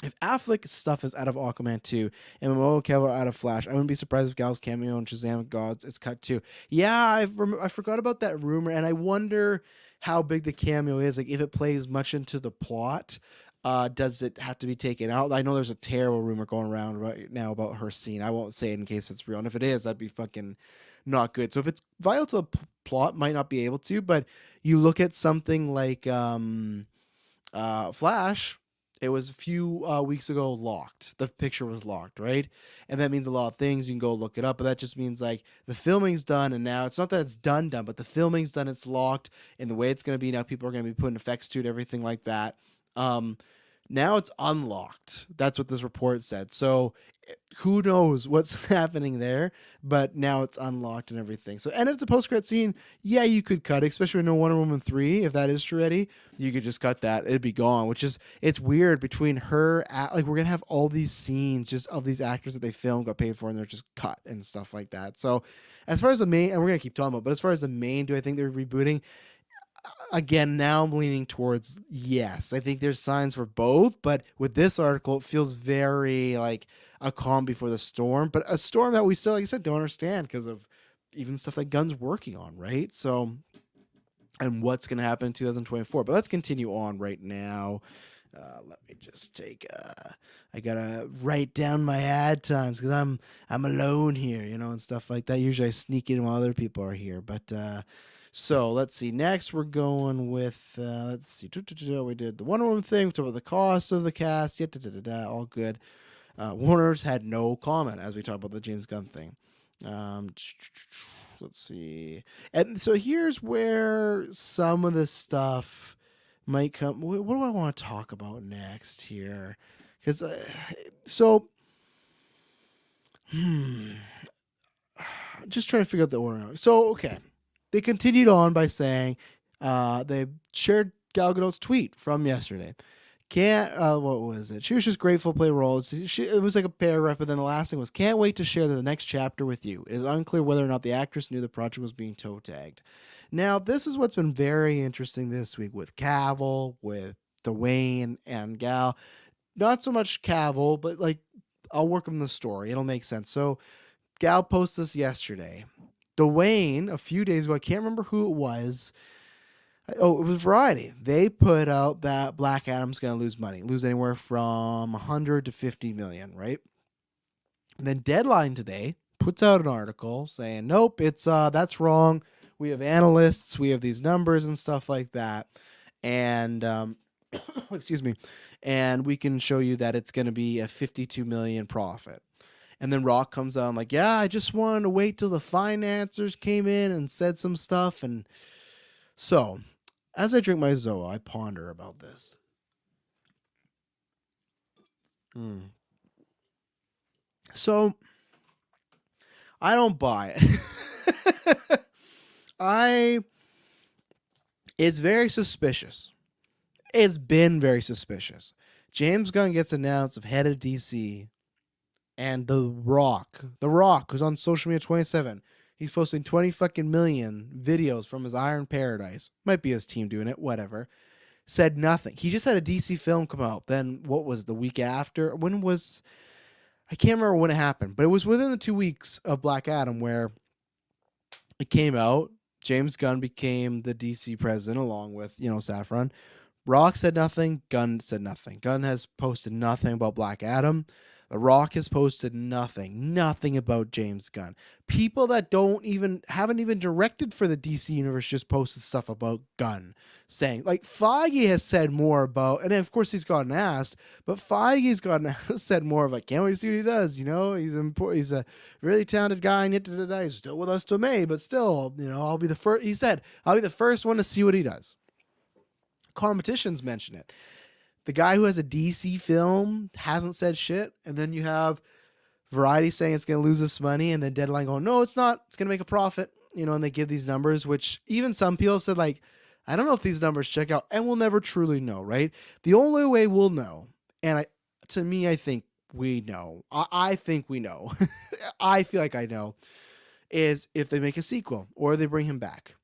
if Affleck's stuff is out of Aquaman 2 and Momoa and Cavil are out of Flash, I wouldn't be surprised if Gal's cameo in Shazam Gods is cut too. Yeah, I forgot about that rumor, and I wonder how big the cameo is. If it plays much into the plot, does it have to be taken out? I know there's a terrible rumor going around right now about her scene. I won't say it in case it's real, and if it is, that'd be fucking not good. So if it's vital to the plot, might not be able to, but you look at something like Flash. It was a few weeks ago locked. The picture was locked, right? And that means a lot of things. You can go look it up, but that just means like the filming's done, and now it's not that it's done, but the filming's done. It's locked, and the way it's going to be now, people are going to be putting effects to it, everything like that. Now it's unlocked. That's what this report said. So who knows what's happening there, but now it's unlocked and everything. So, and if the post-credit scene, yeah, you could cut it, especially in Wonder Woman 3, if that is true, Eddie, you could just cut that. It'd be gone, which is, it's weird between her, like we're going to have all these scenes just of these actors that they filmed, got paid for, and they're just cut and stuff like that. So as far as the main, and we're going to keep talking about, but as far as the main, do I think they're rebooting? Again, now I'm leaning towards yes. I think there's signs for both, but with this article, it feels very like a calm before the storm, but a storm that we still, like I said, don't understand because of even stuff that Gunn's working on, right? So, and what's going to happen in 2024. But let's continue on right now. Let me just take. I gotta write down my ad times because I'm alone here, you know, and stuff like that. Usually I sneak in while other people are here, but. So let's see. Next, we're going with, let's see. We did the Wonder Woman thing. We talked about the cost of the cast. All good. Warner's had no comment as we talk about the James Gunn thing. Let's see. And so here's where some of the stuff might come. What do I want to talk about next here? Because, just trying to figure out the order. So, okay. They continued on by saying they shared Gal Gadot's tweet from yesterday. What was it? She was just grateful to play roles. It was like a paragraph, but then the last thing was, can't wait to share the next chapter with you. It is unclear whether or not the actress knew the project was being toe tagged. Now, this is what's been very interesting this week with Cavil, with Dwayne and Gal. Not so much Cavil, but like, I'll work on the story. It'll make sense. So Gal posted this yesterday. Dwayne, a few days ago, I can't remember who it was. Oh, it was Variety. They put out that Black Adam's going to lose anywhere from 100 to 50 million, right? And then Deadline today puts out an article saying, nope, it's that's wrong. We have analysts, we have these numbers and stuff like that. And, excuse me, and we can show you that it's going to be a 52 million profit. And then Rock comes out like, yeah, I just wanted to wait till the financiers came in and said some stuff. And so, as I drink my Zoa, I ponder about this. So, I don't buy it. It's very suspicious. It's been very suspicious. James Gunn gets announced of head of DC. And The Rock, who's on social media 27, he's posting 20 fucking million videos from his Iron Paradise. Might be his team doing it, whatever. Said nothing. He just had a DC film come out. Then what was the week after? I can't remember when it happened, but it was within the 2 weeks of Black Adam where it came out. James Gunn became the DC president along with, Saffron. Rock said nothing. Gunn said nothing. Gunn has posted nothing about Black Adam. The Rock has posted nothing about James Gunn. People that haven't even directed for the DC universe just posted stuff about Gunn, saying like Feige has said more about, and of course he's gotten asked, but Feige's said more of like, can't wait to see what he does. He's a really talented guy, and he's still with us till May, but still, I'll be the first. He said I'll be the first one to see what he does. Competitions mention it. The guy who has a DC film hasn't said shit, and then you have Variety saying it's going to lose this money, and then Deadline going, no, it's not. It's going to make a profit, and they give these numbers, which even some people said, like, I don't know if these numbers check out, and we'll never truly know, right? The only way we'll know, and I think we know. I think we know. I feel like I know, is if they make a sequel or they bring him back.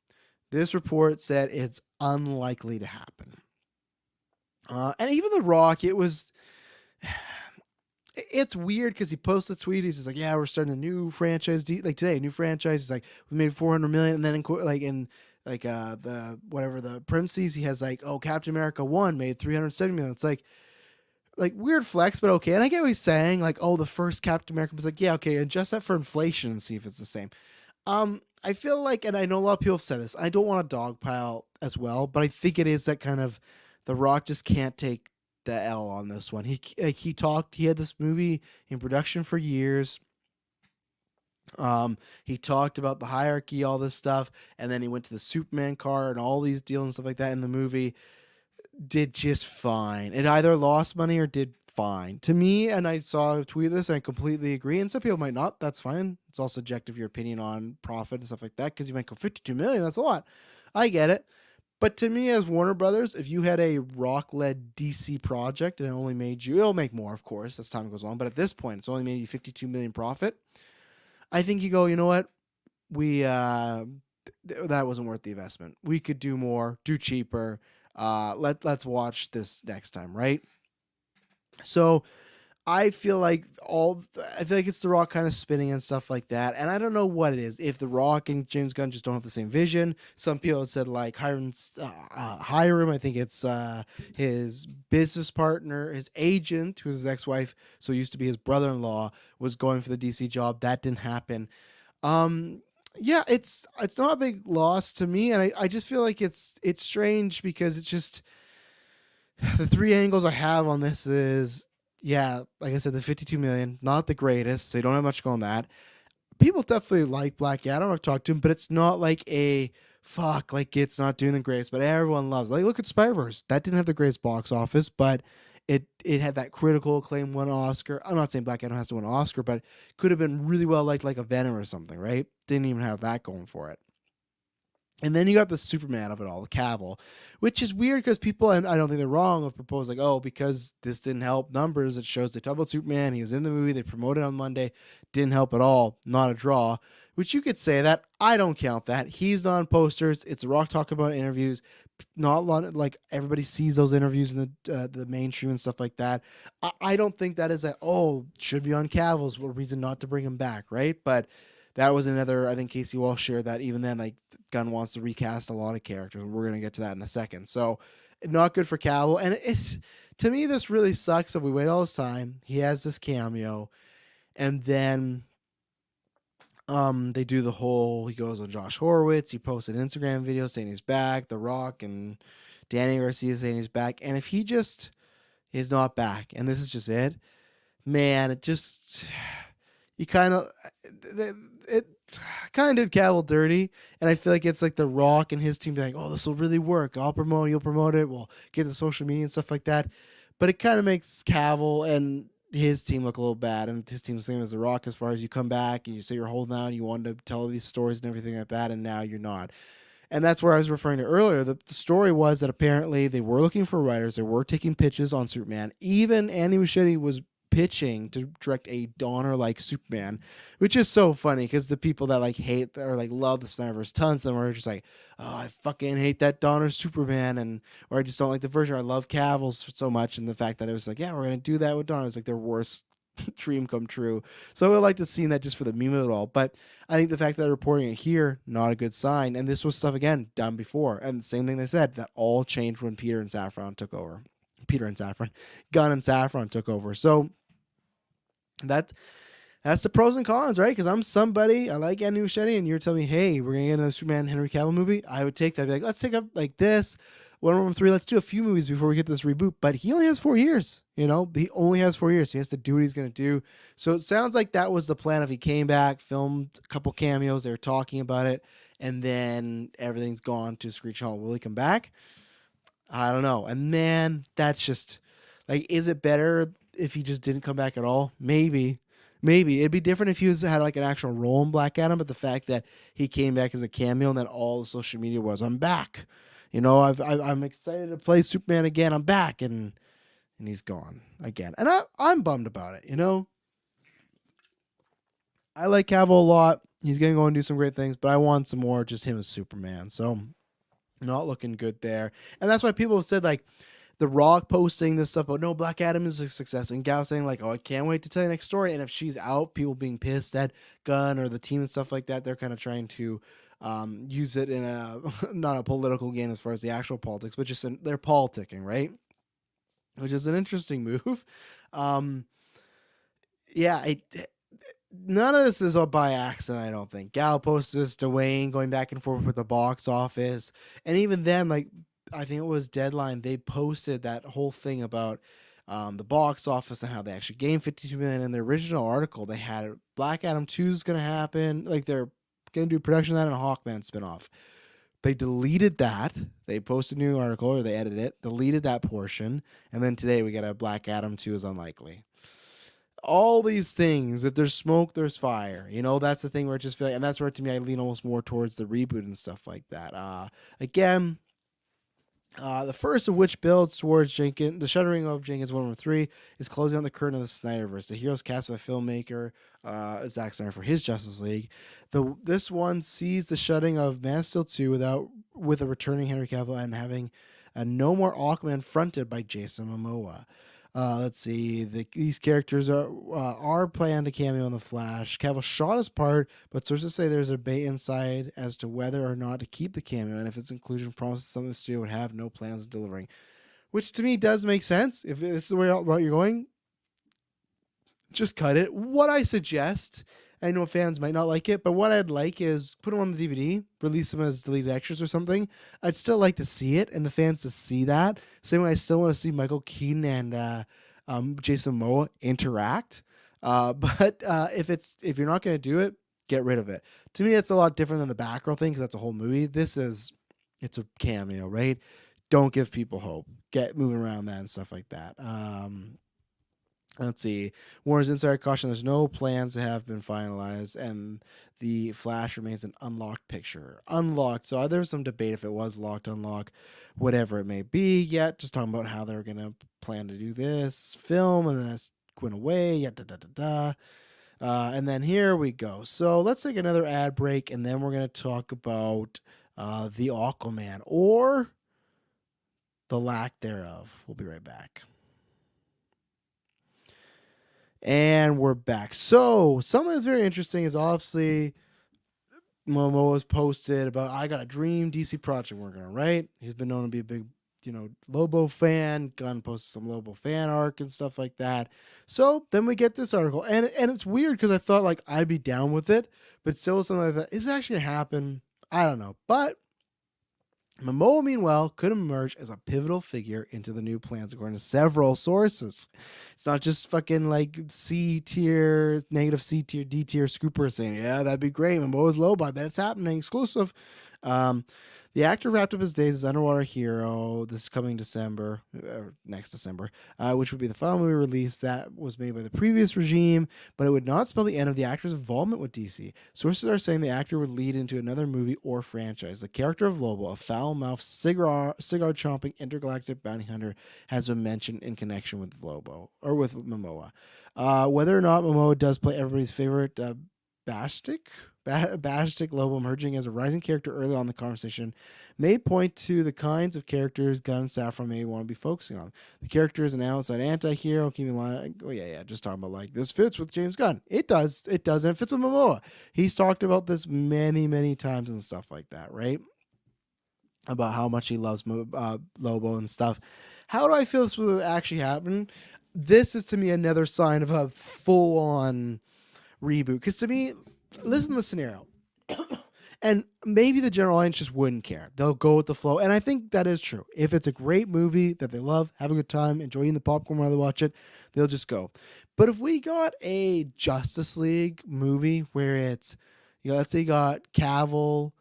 This report said it's unlikely to happen. And even The Rock, it's weird because he posts a tweet. He's just like, yeah, we're starting a new franchise. Like today, a new franchise. He's like, we made 400 million. And then the parentheses, he has like, oh, Captain America 1 made 370 million. It's like weird flex, but okay. And I get what he's saying. Like, oh, the first Captain America was like, yeah, okay, adjust that for inflation and see if it's the same. I feel like, and I know a lot of people have said this, I don't want to dogpile as well, but I think it is that kind of, The Rock just can't take the L on this one. He had this movie in production for years. He talked about the hierarchy, all this stuff, and then he went to the Superman car and all these deals and stuff like that in the movie. Did just fine. It either lost money or did fine to me. And I saw a tweet of this and I completely agree. And some people might not. That's fine. It's all subjective, your opinion on profit and stuff like that. Because you might go 52 million. That's a lot. I get it. But to me, as Warner Brothers, if you had a Rock-led DC project and it only made you, it'll make more, of course, as time goes on. But at this point, it's only made you 52 million profit. I think you go, you know what? That wasn't worth the investment. We could do more, do cheaper. Let's watch this next time, right? So I feel like it's The Rock kind of spinning and stuff like that. And I don't know what it is. If The Rock and James Gunn just don't have the same vision. Some people have said like hire him. I think it's his business partner, his agent, who's his ex-wife, so used to be his brother-in-law, was going for the DC job. That didn't happen. Yeah, it's not a big loss to me, and I just feel like it's strange because it's just the three angles I have on this is, yeah, like I said, the 52 million, not the greatest, so you don't have much going on that. People definitely like Black Adam. I've talked to him, but it's not like like it's not doing the greatest, but everyone loves it. Like look at Spider-Verse. That didn't have the greatest box office, but it had that critical acclaim, won Oscar. I'm not saying Black Adam has to win an Oscar, but could have been really well liked like a Venom or something, right? Didn't even have that going for it. And then you got the Superman of it all, the Cavil, which is weird because people, and I don't think they're wrong, have proposed like, oh, because this didn't help numbers, it shows they talk about Superman, he was in the movie, they promoted on Monday, didn't help at all, not a draw, which you could say that. I don't count that. He's not on posters. It's The Rock talking about interviews. Not a lot, like everybody sees those interviews in the mainstream and stuff like that. I don't think that is should be on Cavil's a reason not to bring him back, right? But that was another, I think Casey Walsh shared that even then, like Gunn wants to recast a lot of characters, and we're going to get to that in a second. So not good for Cavil. And to me, this really sucks if we wait all this time. He has this cameo, and then they do the whole, he goes on Josh Horowitz, he posts an Instagram video saying he's back, The Rock and Danny Garcia saying he's back. And if he just is not back, and this is just it, man, it just, it kind of did Cavil dirty. And I feel like it's like The Rock and his team being like, oh, this will really work. I'll promote it, you'll promote it, we'll get the social media and stuff like that. But it kind of makes Cavil and his team look a little bad, and his team's the same as The Rock as far as you come back and you say you're holding out, you wanted to tell these stories and everything like that, and now you're not. And that's where I was referring to earlier. The story was that apparently they were looking for writers, they were taking pitches on Superman. Even Andy Muschietti was pitching to direct a Donner-like Superman, which is so funny because the people that like hate or like love the Snyderverse, tons of them are just like, oh, I fucking hate that Donner Superman, or I just don't like the version. I love Cavil's so much, and the fact that it was like, yeah, we're gonna do that with Donner is like their worst dream come true. So I would like to see that just for the meme of it all. But I think the fact that they're reporting it here, not a good sign. And this was stuff again done before, and the same thing they said, that all changed when Gunn and Safran took over. So that's the pros and cons, right? Because I'm somebody, I like Andy Muschietti, and you're telling me, hey, we're gonna get another Superman Henry Cavill movie. I would take that. I'd be like, let's take up like this Wonder Woman 3. Let's do a few movies before we get this reboot. But he only has 4 years. He only has 4 years. So he has to do what he's gonna do. So it sounds like that was the plan. If he came back, filmed a couple cameos, they were talking about it, and then everything's gone to screech halt. Will he come back? I don't know. And man, that's just like, is it better if he just didn't come back at all? Maybe it'd be different if he had like an actual role in Black Adam, but the fact that he came back as a cameo and that all the social media was, I'm back, I'm excited to play Superman again, I'm back, and he's gone again, and I'm bummed about it. I like Cavill a lot. He's gonna go and do some great things, but I want some more just him as Superman. So not looking good there, and that's why people have said like The Rock posting this stuff about, no, Black Adam is a success, and Gal saying like, oh, I can't wait to tell you the next story. And if she's out, people being pissed at Gunn or the team and stuff like that, they're kind of trying to use it in a not a political game as far as the actual politics, but just they're politicking, right? Which is an interesting move. None of this is by accident, I don't think. Gal posted this to Wayne, going back and forth with the box office, and even then, like, I think it was Deadline. They posted that whole thing about the box office and how they actually gained 52 million. In the original article, they had Black Adam 2 is going to happen. Like they're going to do production of that and a Hawkman spinoff. They deleted that. They posted a new article, or they edited it, deleted that portion, and then today we got a Black Adam 2 is unlikely. All these things, if there's smoke, there's fire. That's the thing where it just feels like, and that's where to me I lean almost more towards the reboot and stuff like that. Again, the first of which builds towards Jenkins, the shuttering of Jenkins 113 is closing on the curtain of the Snyderverse. The heroes cast by the filmmaker Zack Snyder for his Justice League. This one sees the shutting of Man of Steel 2 with a returning Henry Cavill and having a no more Aquaman fronted by Jason Momoa. Let's see. These characters are planned to cameo in The Flash. Cavill shot his part, but sources say there's a debate inside as to whether or not to keep the cameo, and if its inclusion promises something the studio would have no plans of delivering. Which to me does make sense. If this is the way you're going, just cut it. What I suggest, I know fans might not like it, but what I'd like is put them on the DVD, release them as deleted extras or something. I'd still like to see it and the fans to see that. Same way I still want to see Michael Keaton and Jason Momoa interact. But if you're not going to do it, get rid of it. To me, it's a lot different than the Batgirl thing because that's a whole movie. It's a cameo, right? Don't give people hope. Get moving around that and stuff like that. Let's see. Warner's insider caution: there's no plans that have been finalized, and the Flash remains an unlocked picture. Unlocked. So there was some debate if it was locked, unlocked, whatever it may be. Yet, just talking about how they're gonna plan to do this film, and then that's Quinn away. Yeah, and then here we go. So let's take another ad break, and then we're gonna talk about the Aquaman or the lack thereof. We'll be right back. And we're back. So something that's very interesting is obviously Momoa's posted about, I got a dream DC project working on, right? He's been known to be a big, Lobo fan. Gunn posted some Lobo fan arc and stuff like that. So then we get this article. And it's weird because I thought like I'd be down with it, but still something like that. Is it actually going to happen? I don't know. But Momoa, meanwhile, could emerge as a pivotal figure into the new plans, according to several sources. It's not just fucking like C tier, negative C tier, D tier scoopers saying, yeah, that'd be great. Momoa's Lobo. I bet it's happening. Exclusive. The actor wrapped up his days as underwater hero this coming December, next December, which would be the final movie release that was made by the previous regime, but it would not spell the end of the actor's involvement with DC. Sources are saying the actor would lead into another movie or franchise. The character of Lobo, a foul-mouthed, cigar-chomping intergalactic bounty hunter, has been mentioned in connection with Lobo, or with Momoa. Whether or not Momoa does play everybody's favorite Bastic Lobo emerging as a rising character early on in the conversation may point to the kinds of characters Gunn and Safran may want to be focusing on. The character is an outside anti-hero. Keep in mind, just talking about like this fits with James Gunn. It does, and it fits with Momoa. He's talked about this many, many times and stuff like that, right? About how much he loves Lobo and stuff. How do I feel this will actually happen? This is to me another sign of a full-on reboot. Because to me, listen to the scenario. And maybe the general audience just wouldn't care. They'll go with the flow. And I think that is true. If it's a great movie that they love, have a good time, enjoying the popcorn while they watch it, they'll just go. But if we got a Justice League movie where it's, let's say you got Cavil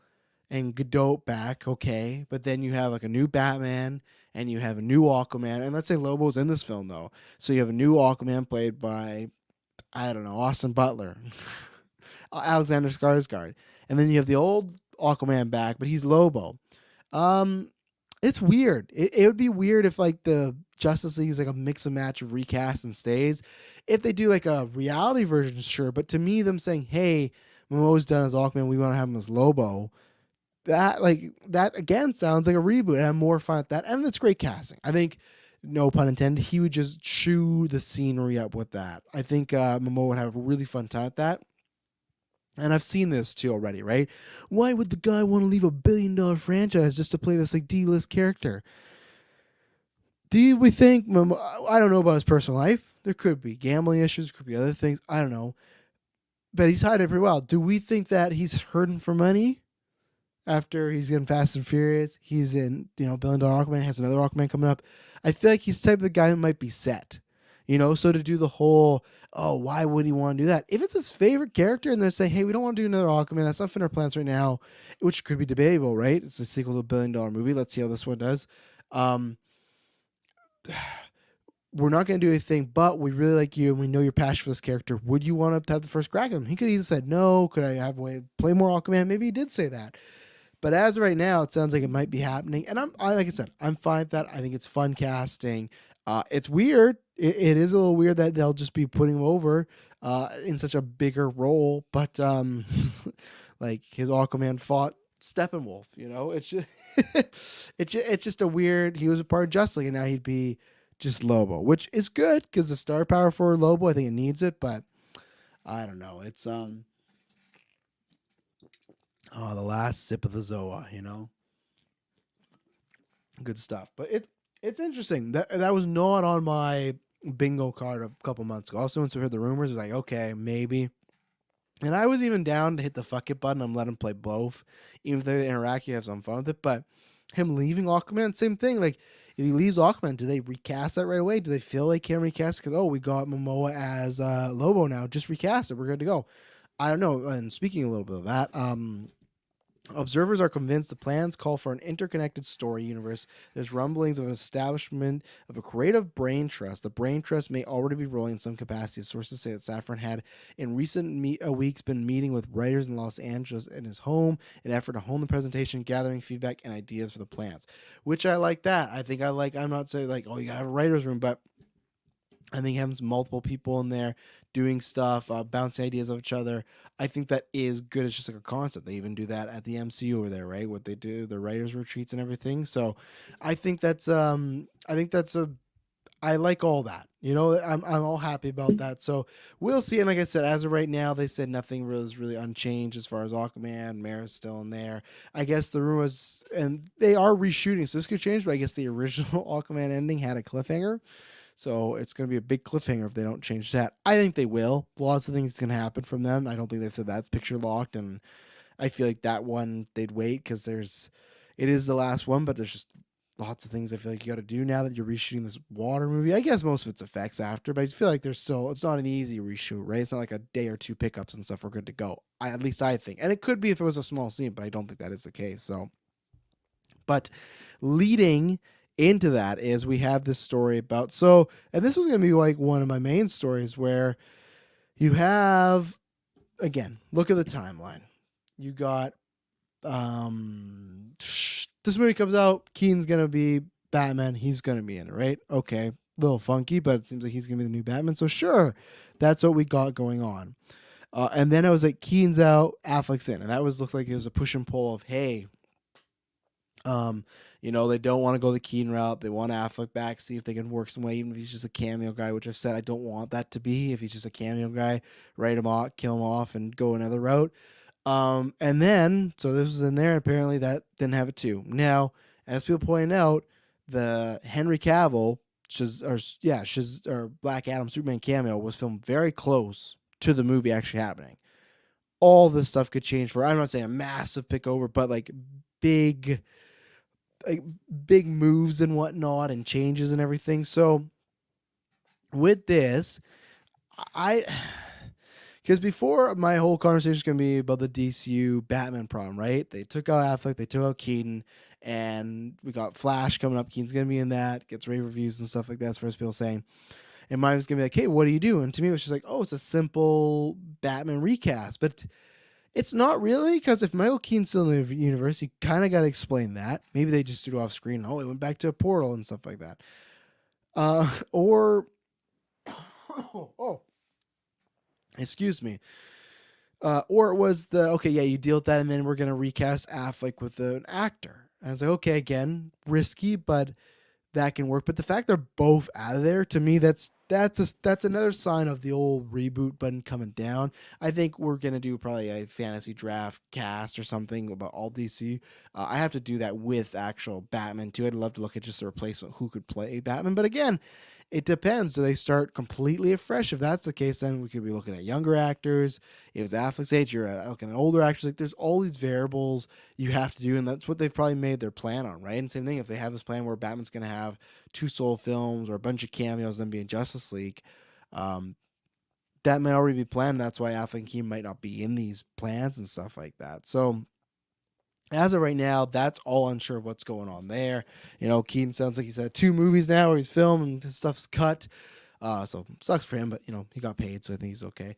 and Godot back, okay, but then you have like a new Batman and you have a new Aquaman, and let's say Lobo's in this film though. So you have a new Aquaman played by, I don't know, Austin Butler. Alexander Skarsgård, and then you have the old Aquaman back, but he's Lobo. It's weird. It would be weird if like the Justice League is like a mix and match of recast and stays. If they do like a reality version, sure. But to me, them saying, "Hey, Momoa's done as Aquaman, we want to have him as Lobo," that again sounds like a reboot. And I'm more fun with that, and it's great casting. I think, no pun intended, he would just chew the scenery up with that. I think Momoa would have a really fun time with that. And I've seen this too already, right? Why would the guy want to leave $1 billion franchise just to play this like D-list character? Do we think I don't know about his personal life. There could be gambling issues, could be other things. I don't know. But he's hiding it pretty well. Do we think that he's hurting for money? after he's in Fast and Furious. He's in, $1 billion Aquaman, has another Aquaman coming up. I feel like he's the type of the guy that might be set. So to do the whole, oh, why would he want to do that? If it's his favorite character and they're saying, hey, we don't want to do another Aquaman, that's not in our plans right now, which could be debatable, right? It's a sequel to a $1 billion movie. Let's see how this one does. We're not going to do anything, but we really like you and we know your passion for this character. Would you want to have the first crack at him? He could have said no. Could I have a way to play more Aquaman? Maybe he did say that. But as of right now, it sounds like it might be happening. And like I said, I'm fine with that. I think it's fun casting. It's weird. It is a little weird that they'll just be putting him over in such a bigger role. But like his Aquaman fought Steppenwolf, it's just, it's just a weird. He was a part of Justice League, and now he'd be just Lobo, which is good because the star power for Lobo, I think it needs it. But I don't know. It's the last sip of the Zoa, good stuff. But it's interesting. That was not on my bingo card a couple months ago. Also, once we heard the rumors, it was like, okay, maybe. And I was even down to hit the fuck it button and let him play both. Even if they interact, you have some fun with it. But him leaving Aquaman, same thing. Like, if he leaves Aquaman, do they recast that right away? Do they feel they can recast? Because, we got Momoa as Lobo now. Just recast it. We're good to go. I don't know. And speaking a little bit of that, observers are convinced the plans call for an interconnected story universe. There's rumblings of an establishment of a creative brain trust. The brain trust may already be rolling in some capacity. Sources say that Safran had, in recent weeks, been meeting with writers in Los Angeles in his home in an effort to hone the presentation, gathering feedback and ideas for the plans. Which I like that. I'm not saying like, you gotta have a writer's room, but I think having multiple people in there doing stuff, bouncing ideas off each other, I think that is good. It's just like a concept. They even do that at the MCU over there, right? What they do, the writers' retreats and everything. So I think I like all that. I'm all happy about that. So we'll see. And like I said, as of right now, they said nothing is really unchanged as far as Aquaman. Mara's still in there. I guess the rumors, and they are reshooting, so this could change. But I guess the original Aquaman ending had a cliffhanger. So it's going to be a big cliffhanger if they don't change that. I think they will. Lots of things can happen from them. I don't think they've said that's picture locked. And I feel like that one, they'd wait because it is the last one, but there's just lots of things I feel like you got to do now that you're reshooting this water movie. I guess most of it's effects after, but I feel like it's not an easy reshoot, right? It's not like a day or two pickups and stuff. We're good to go. At least I think. And it could be if it was a small scene, but I don't think that is the case. So, but leading into that is we have this story about, and this was going to be like one of my main stories where you have, again, look at the timeline. You got, this movie comes out, Keaton's going to be Batman. He's going to be in it, right? Okay. A little funky, but it seems like he's going to be the new Batman. So sure, that's what we got going on. And then I was like, Keaton's out, Affleck's in. And that looked like it was a push and pull of, hey, they don't want to go the Keaton route. They want Affleck back, see if they can work some way, even if he's just a cameo guy, which I've said I don't want that to be. If he's just a cameo guy, write him off, kill him off, and go another route. And then, so this was in there, and apparently that didn't have it too. Now, as people point out, the Henry Cavill, or Black Adam Superman cameo was filmed very close to the movie actually happening. All this stuff could change I'm not saying a massive pick over, but like big moves and whatnot and changes and everything. So with this, because before my whole conversation is going to be about the DCU Batman problem, right? They took out Affleck, they took out Keaton, and we got Flash coming up. Keaton's going to be in that, gets rave reviews and stuff like that, as far as people saying. And mine was going to be like, hey, what do you do? And to me, it was just like, it's a simple Batman recast. But it's not really, because if Michael Keaton's still in the universe, you kind of got to explain that. Maybe they just do it off screen. It went back to a portal and stuff like that. Excuse me. Or it was you deal with that, and then we're going to recast Affleck with an actor. I was like, okay, again, risky, but that can work. But the fact they're both out of there, to me, that's another sign of the old reboot button coming down. I think we're going to do probably a fantasy draft cast or something about all DC. I have to do that with actual Batman too. I'd love to look at just a replacement who could play Batman. But again, It depends. Do they start completely afresh? If that's the case, then we could be looking at younger actors. If it's Affleck's age, you're looking at older actors. Like, there's all these variables you have to do, and that's what they've probably made their plan on, right? And same thing, if they have this plan where Batman's going to have 2 solo films or a bunch of cameos, then be in Justice League, um, that might already be planned. That's why Affleck and Keaton might not be in these plans and stuff like that. So as of right now, that's all unsure of what's going on there. Keaton sounds like he's had 2 movies now where he's filmed and his stuff's cut. So sucks for him, but he got paid, so I think he's okay.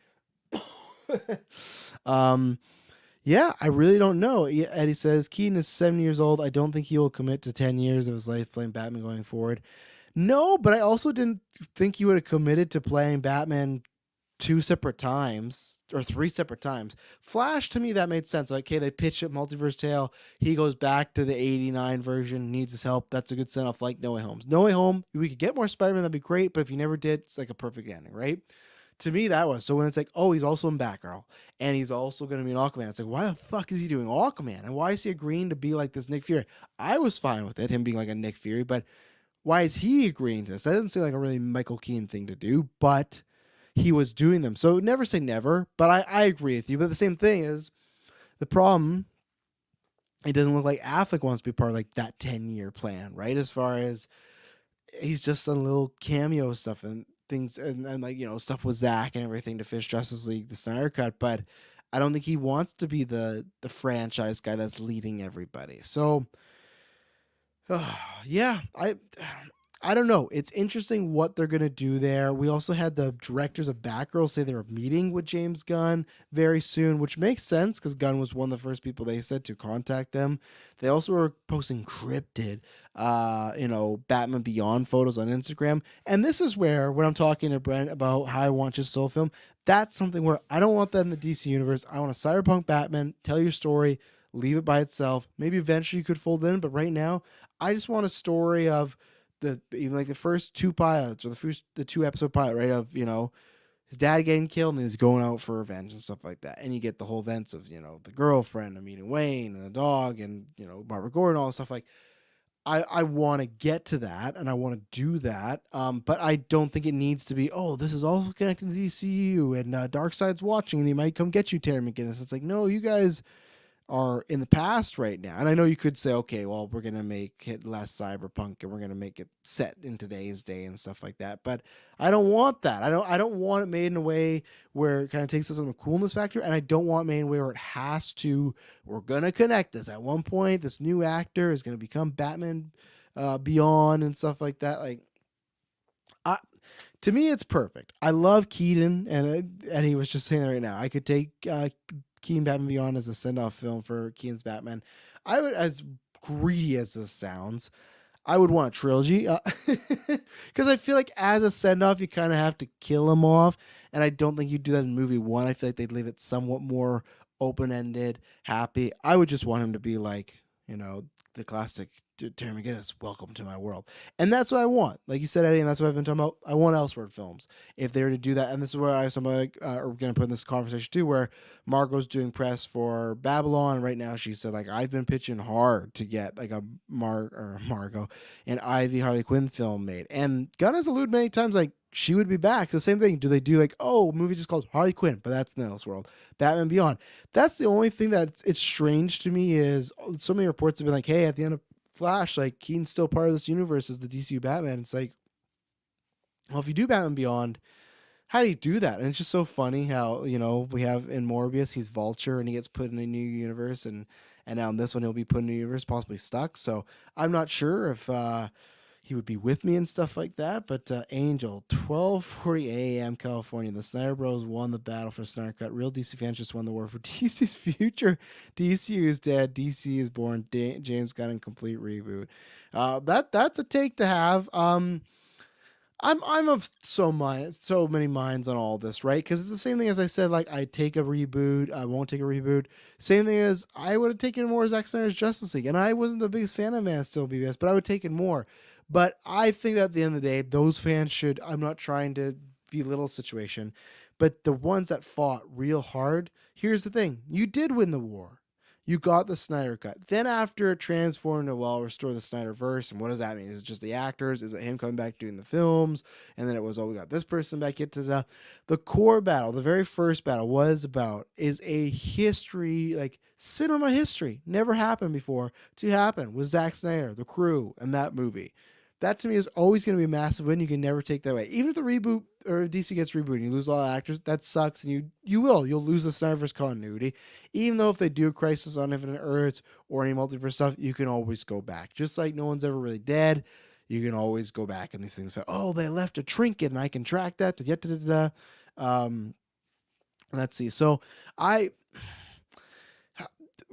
Yeah, I really don't know. Eddie says Keaton is 70 years old. I don't think he will commit to 10 years of his life playing Batman going forward. No, but I also didn't think he would have committed to playing Batman 2 separate times or 3 separate times. Flash, to me, that made sense. Like, okay, they pitch it, Multiverse Tale. He goes back to the 89 version, needs his help. That's a good send off, like No Way Home. No Way Home, we could get more Spider-Man, that'd be great, but if you never did, it's like a perfect ending, right? To me, that was. So when it's like, oh, he's also in Batgirl, and he's also going to be in Aquaman, it's like, why the fuck is he doing Aquaman? And why is he agreeing to be like this Nick Fury? I was fine with it, him being like a Nick Fury, but why is he agreeing to this? That doesn't seem like a really Michael Keaton thing to do, but he was doing them. So never say never, but I agree with you. But the same thing is the problem. It doesn't look like Affleck wants to be part of like that 10-year plan, right? As far as he's just done little cameo stuff and things and like, stuff with Zach and everything to finish Justice League, the Snyder Cut. But I don't think he wants to be the franchise guy that's leading everybody. So yeah, I don't know. It's interesting what they're going to do there. We also had the directors of Batgirl say they were meeting with James Gunn very soon, which makes sense because Gunn was one of the first people they said to contact them. They also were posting cryptid, Batman Beyond photos on Instagram. And this is where, when I'm talking to Brent about how I want just solo film, that's something where I don't want that in the DC universe. I want a cyberpunk Batman, tell your story, leave it by itself. Maybe eventually you could fold in, but right now, I just want a story of even like the first 2 pilots or the 2 episode pilot, right? Of, his dad getting killed and he's going out for revenge and stuff like that. And you get the whole events of, the girlfriend and meeting Wayne and the dog and, Barbara Gordon, all this stuff. Like, I want to get to that and I want to do that. But I don't think it needs to be, oh, this is also connected to the DCU and Darkseid's watching and he might come get you, Terry McGinnis. It's like, no, you guys are in the past right now. And I know you could say, okay, well, we're going to make it less cyberpunk and we're going to make it set in today's day and stuff like that. But I don't want that. I don't want it made in a way where it kind of takes us on the coolness factor. And I don't want it made in a way where it has to, we're going to connect this. At one point, this new actor is going to become Batman Beyond and stuff like that. Like, to me, it's perfect. I love Keaton, and he was just saying that right now. I could take Keaton Batman Beyond as a send-off film for Keaton's Batman. I would, as greedy as this sounds, I would want a trilogy because I feel like as a send-off, you kind of have to kill him off, and I don't think you'd do that in movie 1. I feel like they'd leave it somewhat more open-ended, happy. I would just want him to be like, the classic Terry McGinnis, welcome to my world. And that's what I want. Like you said, Eddie, and that's what I've been talking about. I want Elseworld films. If they were to do that, and this is where are going to put in this conversation too, where Margot's doing press for Babylon. Right now, she said, like, I've been pitching hard to get like a Margot and Ivy Harley Quinn film made. And Gunn has alluded many times, like, she would be back. The same thing. Do they do like, oh, a movie just called Harley Quinn, but that's in the Elseworld. Batman Beyond. That's the only thing that it's strange to me is so many reports have been like, hey, at the end of Flash, like, Keaton's still part of this universe as the DCU Batman. It's like, well, if you do Batman Beyond, how do you do that? And it's just so funny how, we have in Morbius, he's Vulture and he gets put in a new universe, and now in this one he'll be put in a new universe, possibly stuck. So I'm not sure if he would be with me and stuff like that. But Angel, 12:40 a.m. California. The Snyder Bros won the battle for Snyder Cut. Real DC fans just won the war for DC's future. DC is dead. DC is born. James Gunn in complete reboot. That's a take to have. I'm of so many minds on all this, right? Because it's the same thing as I said, like, I take a reboot, I won't take a reboot. Same thing as I would have taken more Zack Snyder's Justice League, and I wasn't the biggest fan of Man of Steel BVS, but I would take it more. But I think that at the end of the day, those fans should, I'm not trying to belittle the situation, but the ones that fought real hard, here's the thing. You did win the war. You got the Snyder Cut. Then after it transformed to, well, restore the Snyderverse, and what does that mean? Is it just the actors? Is it him coming back doing the films? And then it was, oh, we got this person back into the core battle. The very first battle is a history, like cinema history. Never happened before to happen with Zack Snyder, the crew, and that movie. That to me is always going to be a massive win. You can never take that away. Even if the reboot or if DC gets rebooted and you lose a lot of actors, that sucks. And you'll lose the Snyderverse continuity. Even though if they do a Crisis on Infinite Earths or any multiverse stuff, you can always go back. Just like no one's ever really dead, you can always go back and these things. Oh, they left a trinket and I can track that to get to the. Let's see. So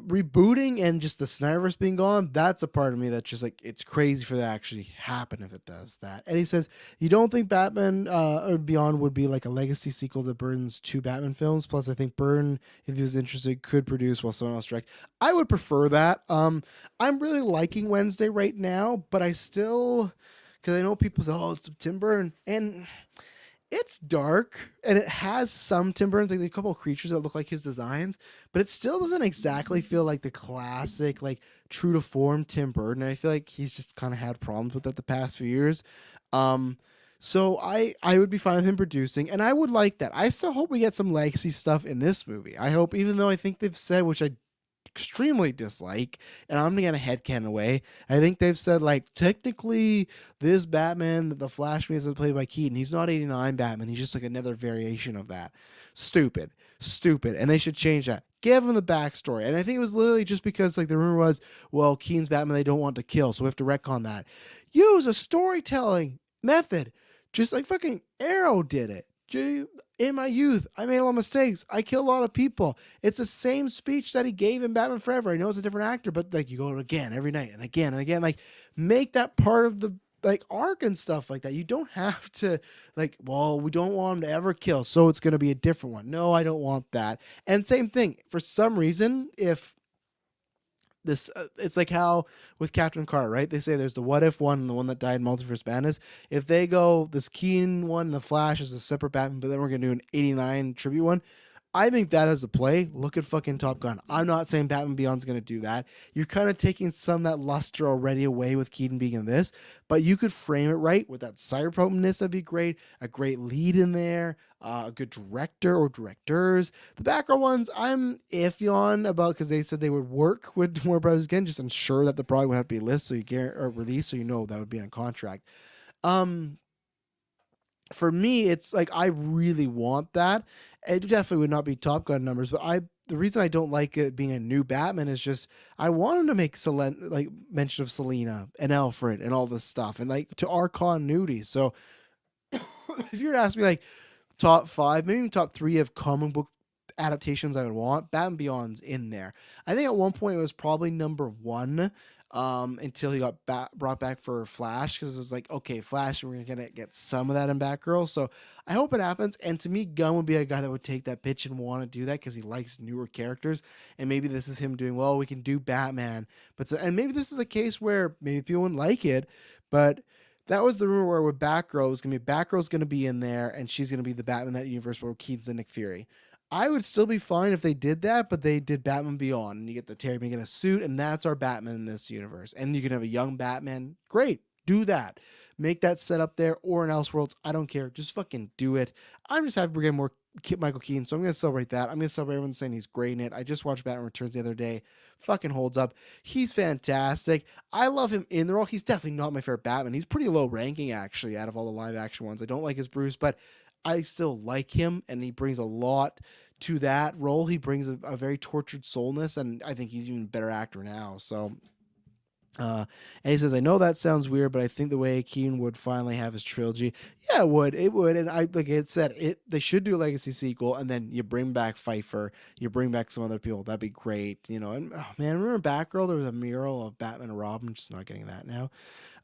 rebooting and just the Snyderverse being gone, that's a part of me that's just like, it's crazy for that to actually happen if it does that. And he says, you don't think Batman or Beyond would be like a legacy sequel to Burton's 2 Batman films? Plus, I think Burton, if he was interested, could produce while someone else direct. I would prefer that. I'm really liking Wednesday right now, but I still, because I know people say, oh, it's Tim Burton, and it's dark and it has some Tim Burton's, like a couple of creatures that look like his designs, but it still doesn't exactly feel like the classic, like true to form Tim Burton. And I feel like he's just kind of had problems with that the past few years. So I would be fine with him producing, and I would like that. I still hope we get some legacy stuff in this movie. I hope, even though I think they've said, which I extremely dislike, and I'm gonna headcanon away, I think they've said, like, technically this Batman that the Flash is played by Keaton, he's not 89 Batman, he's just like another variation of that. Stupid, and they should change that. Give him the backstory. And I think it was literally just because, like, the rumor was, well, Keaton's Batman they don't want to kill, so we have to retcon that. Use a storytelling method, just like fucking Arrow did it. In my youth, I made a lot of mistakes. I killed a lot of people. It's the same speech that he gave in Batman Forever. I know it's a different actor, but like, you go again every night and again and again. Like, make that part of the like arc and stuff like that. You don't have to like, well, we don't want him to ever kill, so it's going to be a different one. No, I don't want that. And same thing, for some reason, if this it's like how with Captain Carter, right? They say there's the what if one and the one that died in Multiverse Madness. If they go this Keen one, the Flash is a separate Batman, but then we're gonna do an 89 tribute one, I think that as a play. Look at fucking Top Gun. I'm not saying Batman Beyond's going to do that. You're kind of taking some of that luster already away with Keaton being in this, but you could frame it right with that cyberpunkness. That'd be great. A great lead in there, a good director or directors. The background ones, I'm iffy on about because they said they would work with Warner Brothers again, just ensure that the product would have to be listed so you get or released, so you know that would be in a contract. For me, it's like I really want that. It definitely would not be Top Gun numbers, but the reason I don't like it being a new Batman is just I want him to make like mention of Selina and Alfred and all this stuff and like to our continuity. So if you were to ask me like top 5, maybe even top 3 of comic book adaptations I would want, Batman Beyond's in there. I think at one point it was probably number 1. Until he got brought back for Flash, because it was like, okay, Flash, we're gonna get some of that in Batgirl. So I hope it happens. And to me, Gunn would be a guy that would take that pitch and want to do that because he likes newer characters. And maybe this is him doing, well, we can do Batman, and maybe this is a case where maybe people wouldn't like it, but that was the rumor where with Batgirl, Batgirl's gonna be in there, and she's gonna be the Batman that universe where Keaton's and Nick Fury. I would still be fine if they did that, but they did Batman Beyond, and you get the Terry McGinnis suit, and that's our Batman in this universe. And you can have a young Batman. Great, do that. Make that set up there or in Elseworlds. I don't care. Just fucking do it. I'm just happy we're getting more Michael Keaton, so I'm going to celebrate that. I'm going to celebrate everyone saying he's great in it. I just watched Batman Returns the other day. Fucking holds up. He's fantastic. I love him in the role. He's definitely not my favorite Batman. He's pretty low ranking, actually, out of all the live action ones. I don't like his Bruce, but I still like him, and he brings a lot to that role. He brings a very tortured soulness, and I think he's even a better actor now. So, and he says, I know that sounds weird, but I think the way Keaton would finally have his trilogy, yeah, it would. And I, like it said, they should do a legacy sequel, and then you bring back Pfeiffer, you bring back some other people. That'd be great, you know. And oh, man, remember Batgirl? There was a mural of Batman and Robin. I'm just not getting that now.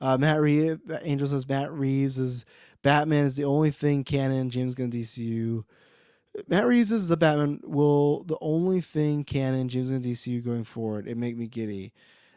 Angel says Matt Reeves is Batman is the only thing canon James Gunn DCU. Matt Reeves is the Batman the only thing canon James Gunn DCU going forward. It make me giddy.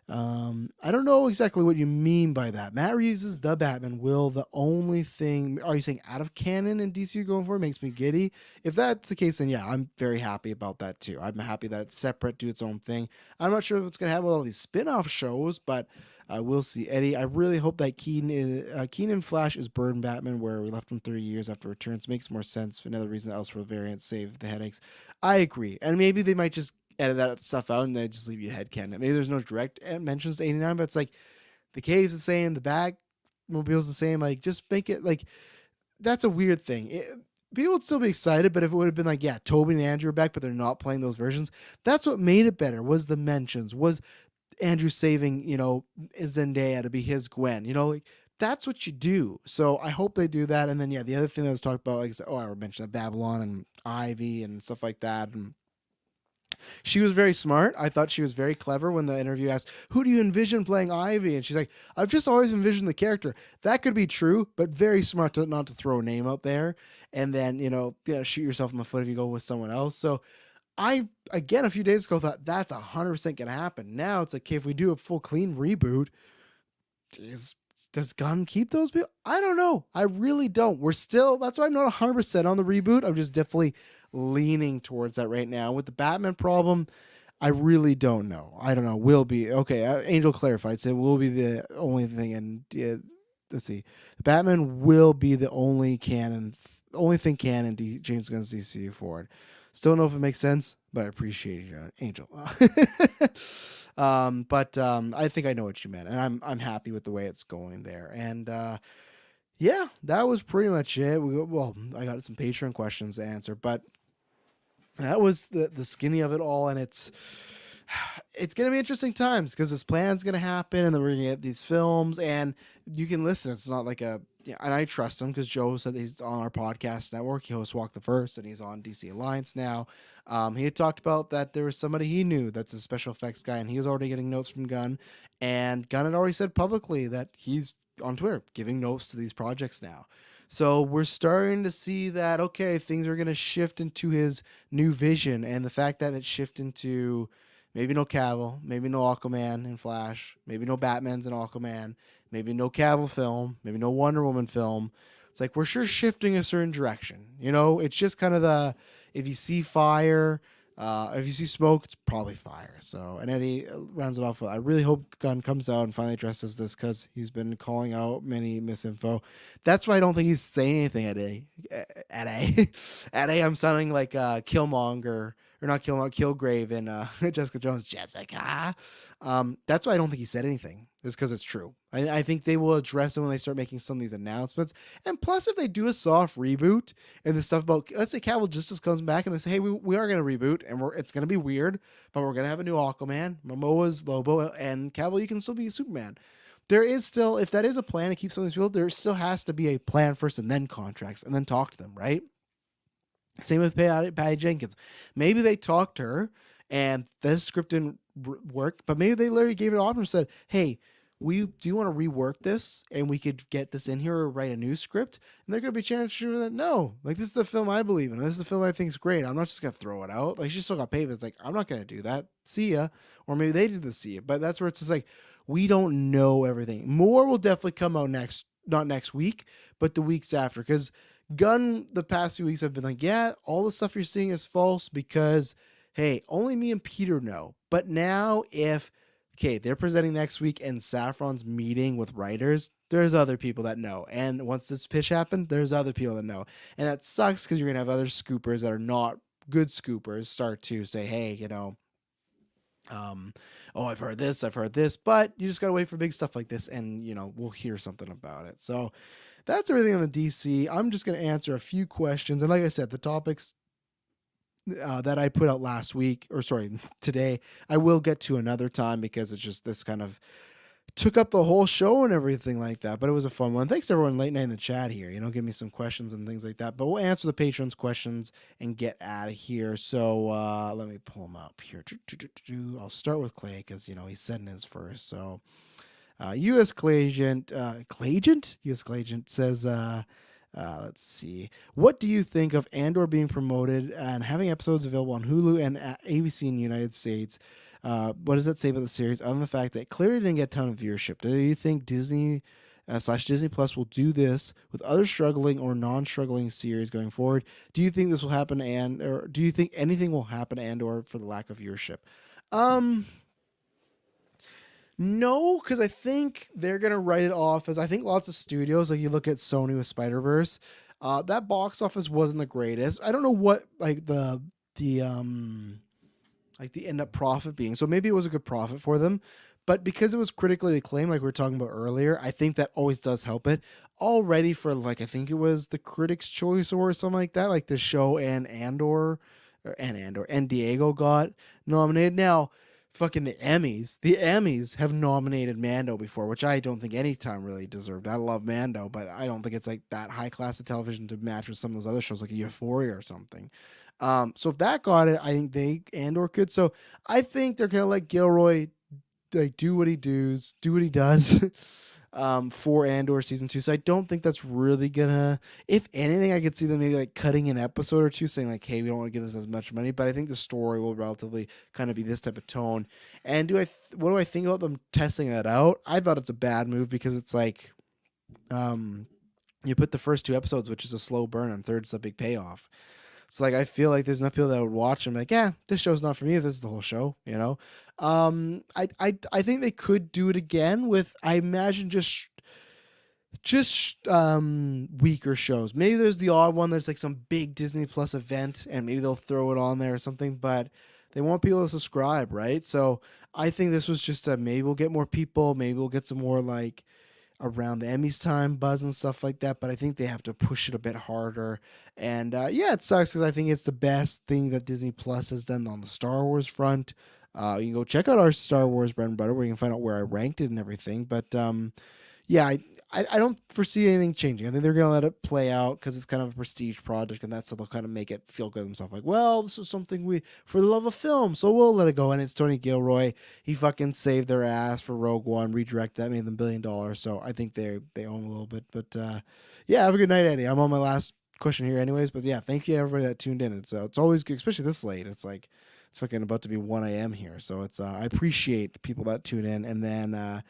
I don't know exactly what you mean by that. Matt Reeves is the Batman. Will the only thing, are you saying out of canon in DC going forward makes me giddy? If that's the case, then yeah, I'm very happy about that too. I'm happy that it's separate, do its own thing. I'm not sure what's going to happen with all these spin-off shows, but we'll see. Eddie, I really hope that Keenan Flash is Burn Batman, where we left him 30 years after returns. Makes more sense for another reason else for variants save the headaches. I agree. And maybe they might just edit that stuff out and then just leave you headcanon. Maybe there's no direct mentions to 89, but it's like the cave's the same, the Batmobile's the same. Like, just make it like, that's a weird thing. People would still be excited, but if it would have been like, yeah, Toby and Andrew are back, but they're not playing those versions, that's what made it better, was the mentions, was Andrew saving, Zendaya to be his Gwen, like, that's what you do. So I hope they do that. And then, yeah, the other thing that was talked about, like I said, I mentioned Babylon and Ivy and stuff like that. And she was very smart. I thought she was very clever when the interview asked, who do you envision playing Ivy? And she's like, I've just always envisioned the character. That could be true, but very smart not to throw a name out there. And then, shoot yourself in the foot if you go with someone else. So I, again, a few days ago thought that's 100% going to happen. Now it's like, okay, if we do a full clean reboot, does Gunn keep those people? I don't know. I really don't. That's why I'm not 100% on the reboot. I'm just definitely leaning towards that right now. With the Batman problem, I really don't know. I don't know. Will be okay. Angel clarified, said will be the only thing. And let's see, Batman will be the only thing canon James Gunn's DCU forward. Still don't know if it makes sense, but I appreciate you, Angel. But I think I know what you meant, and I'm happy with the way it's going there. And yeah, that was pretty much it. I got some Patreon questions to answer, but that was the skinny of it all. And it's gonna be interesting times because this plan's gonna happen, and then we're gonna get these films, and you can listen. It's not like and I trust him because Joe said he's on our podcast network. He hosts Walk the First, and he's on DC Alliance now. He had talked about that there was somebody he knew that's a special effects guy, and he was already getting notes from Gunn. And Gunn had already said publicly that he's on Twitter giving notes to these projects now. So we're starting to see that, okay, things are going to shift into his new vision, and the fact that it's shifting to maybe no Cavil, maybe no Aquaman and Flash, maybe no Batman's and Aquaman, maybe no Cavil film, maybe no Wonder Woman film. It's like we're sure shifting a certain direction. It's just kind of if you see fire, if you see smoke, it's probably fire. So, and Eddie rounds it off with, I really hope Gunn comes out and finally addresses this because he's been calling out many misinfo. That's why I don't think he's saying anything at A. I'm sounding like Killmonger. Or not Killmonger, Killgrave in Jessica Jones. Jessica. That's why I don't think he said anything. It's because it's true. I think they will address it when they start making some of these announcements. And plus, if they do a soft reboot and the stuff about, let's say Cavil just comes back and they say, hey, we are going to reboot and it's going to be weird, but we're going to have a new Aquaman, Momoa's Lobo, and Cavil, you can still be Superman. There is still, if that is a plan to keep some of these people, there still has to be a plan first and then contracts and then talk to them, right? Same with Patty Jenkins. Maybe they talked to her and this script didn't work, but maybe they literally gave it an option and said, hey, do you want to rework this and we could get this in here or write a new script? And they're going to be challenged that, no, like this is the film I believe in. This is the film I think is great. I'm not just going to throw it out. Like she still got paid, but it's like, I'm not going to do that. See ya. Or maybe they didn't see it, but that's where it's just like, we don't know everything. More will definitely come out not next week, but the weeks after. Because Gunn, the past few weeks have been like, yeah, all the stuff you're seeing is false because, hey, only me and Peter know. But now they're presenting next week and Saffron's meeting with writers, there's other people that know. And once this pitch happened, there's other people that know. And that sucks because you're going to have other scoopers that are not good scoopers start to say, hey, I've heard this, but you just got to wait for big stuff like this and, we'll hear something about it. So that's everything on the DC. I'm just going to answer a few questions. And like I said, the topics that I put out today, I will get to another time because it's just this kind of took up the whole show and everything like that. But it was a fun one. Thanks everyone late night in the chat here. Give me some questions and things like that. But we'll answer the patrons' questions and get out of here. So let me pull them up here. I'll start with Clay because he's setting his first. So U.S. Clayagent says, let's see. What do you think of Andor being promoted and having episodes available on Hulu and ABC in the United States? What does that say about the series? Other than the fact that it clearly didn't get a ton of viewership, do you think Disney slash Disney Plus will do this with other struggling or non-struggling series going forward? Do you think this will happen, and or do you think anything will happen, and or for the lack of viewership? Um, no, because I think they're gonna write it off as I think lots of studios, like you look at Sony with Spider Verse, that box office wasn't the greatest. I don't know what like the like the end up profit being. So maybe it was a good profit for them. But because it was critically acclaimed, like we were talking about earlier, I think that always does help it. Already for like I think it was the Critics' Choice or something like that, like the show and Diego got nominated. Now, fucking the Emmys have nominated Mando before, which I don't think any time really deserved. I love Mando, but I don't think it's like that high class of television to match with some of those other shows like Euphoria or something. So if that got it, I think they Andor could. So I think they're gonna let Gilroy like do what he does for Andor season 2. So I don't think that's really gonna. If anything, I could see them maybe like cutting an episode or two, saying like, "Hey, we don't want to give this as much money." But I think the story will relatively kind of be this type of tone. And what do I think about them testing that out? I thought it's a bad move because it's like, you put the first 2 episodes, which is a slow burn, and third's a big payoff. So like I feel like there's enough people that would watch and be like, yeah, this show's not for me if this is the whole show, you know. I think they could do it again with I imagine just weaker shows. Maybe there's the odd one. There's like some big Disney Plus event, and maybe they'll throw it on there or something. But they want people to subscribe, right? So I think this was just a maybe we'll get more people. Maybe we'll get some more like around the Emmys time buzz and stuff like that. But I think they have to push it a bit harder. And yeah, it sucks because I think it's the best thing that Disney Plus has done on the Star Wars front. You can go check out our Star Wars bread and butter where you can find out where I ranked it and everything. But yeah, I don't foresee anything changing. I think they're going to let it play out because it's kind of a prestige project, and that's how they'll kind of make it feel good themselves. Like, well, this is something we, for the love of film, so we'll let it go. And it's Tony Gilroy. He fucking saved their ass for Rogue One, redirected that, made them $1 billion. So I think they own a little bit. But yeah, have a good night, Eddie. I'm on my last question here anyways. But yeah, thank you everybody that tuned in. It's always good, especially this late. It's like, it's fucking about to be 1 a.m. here. So it's I appreciate people that tune in. And then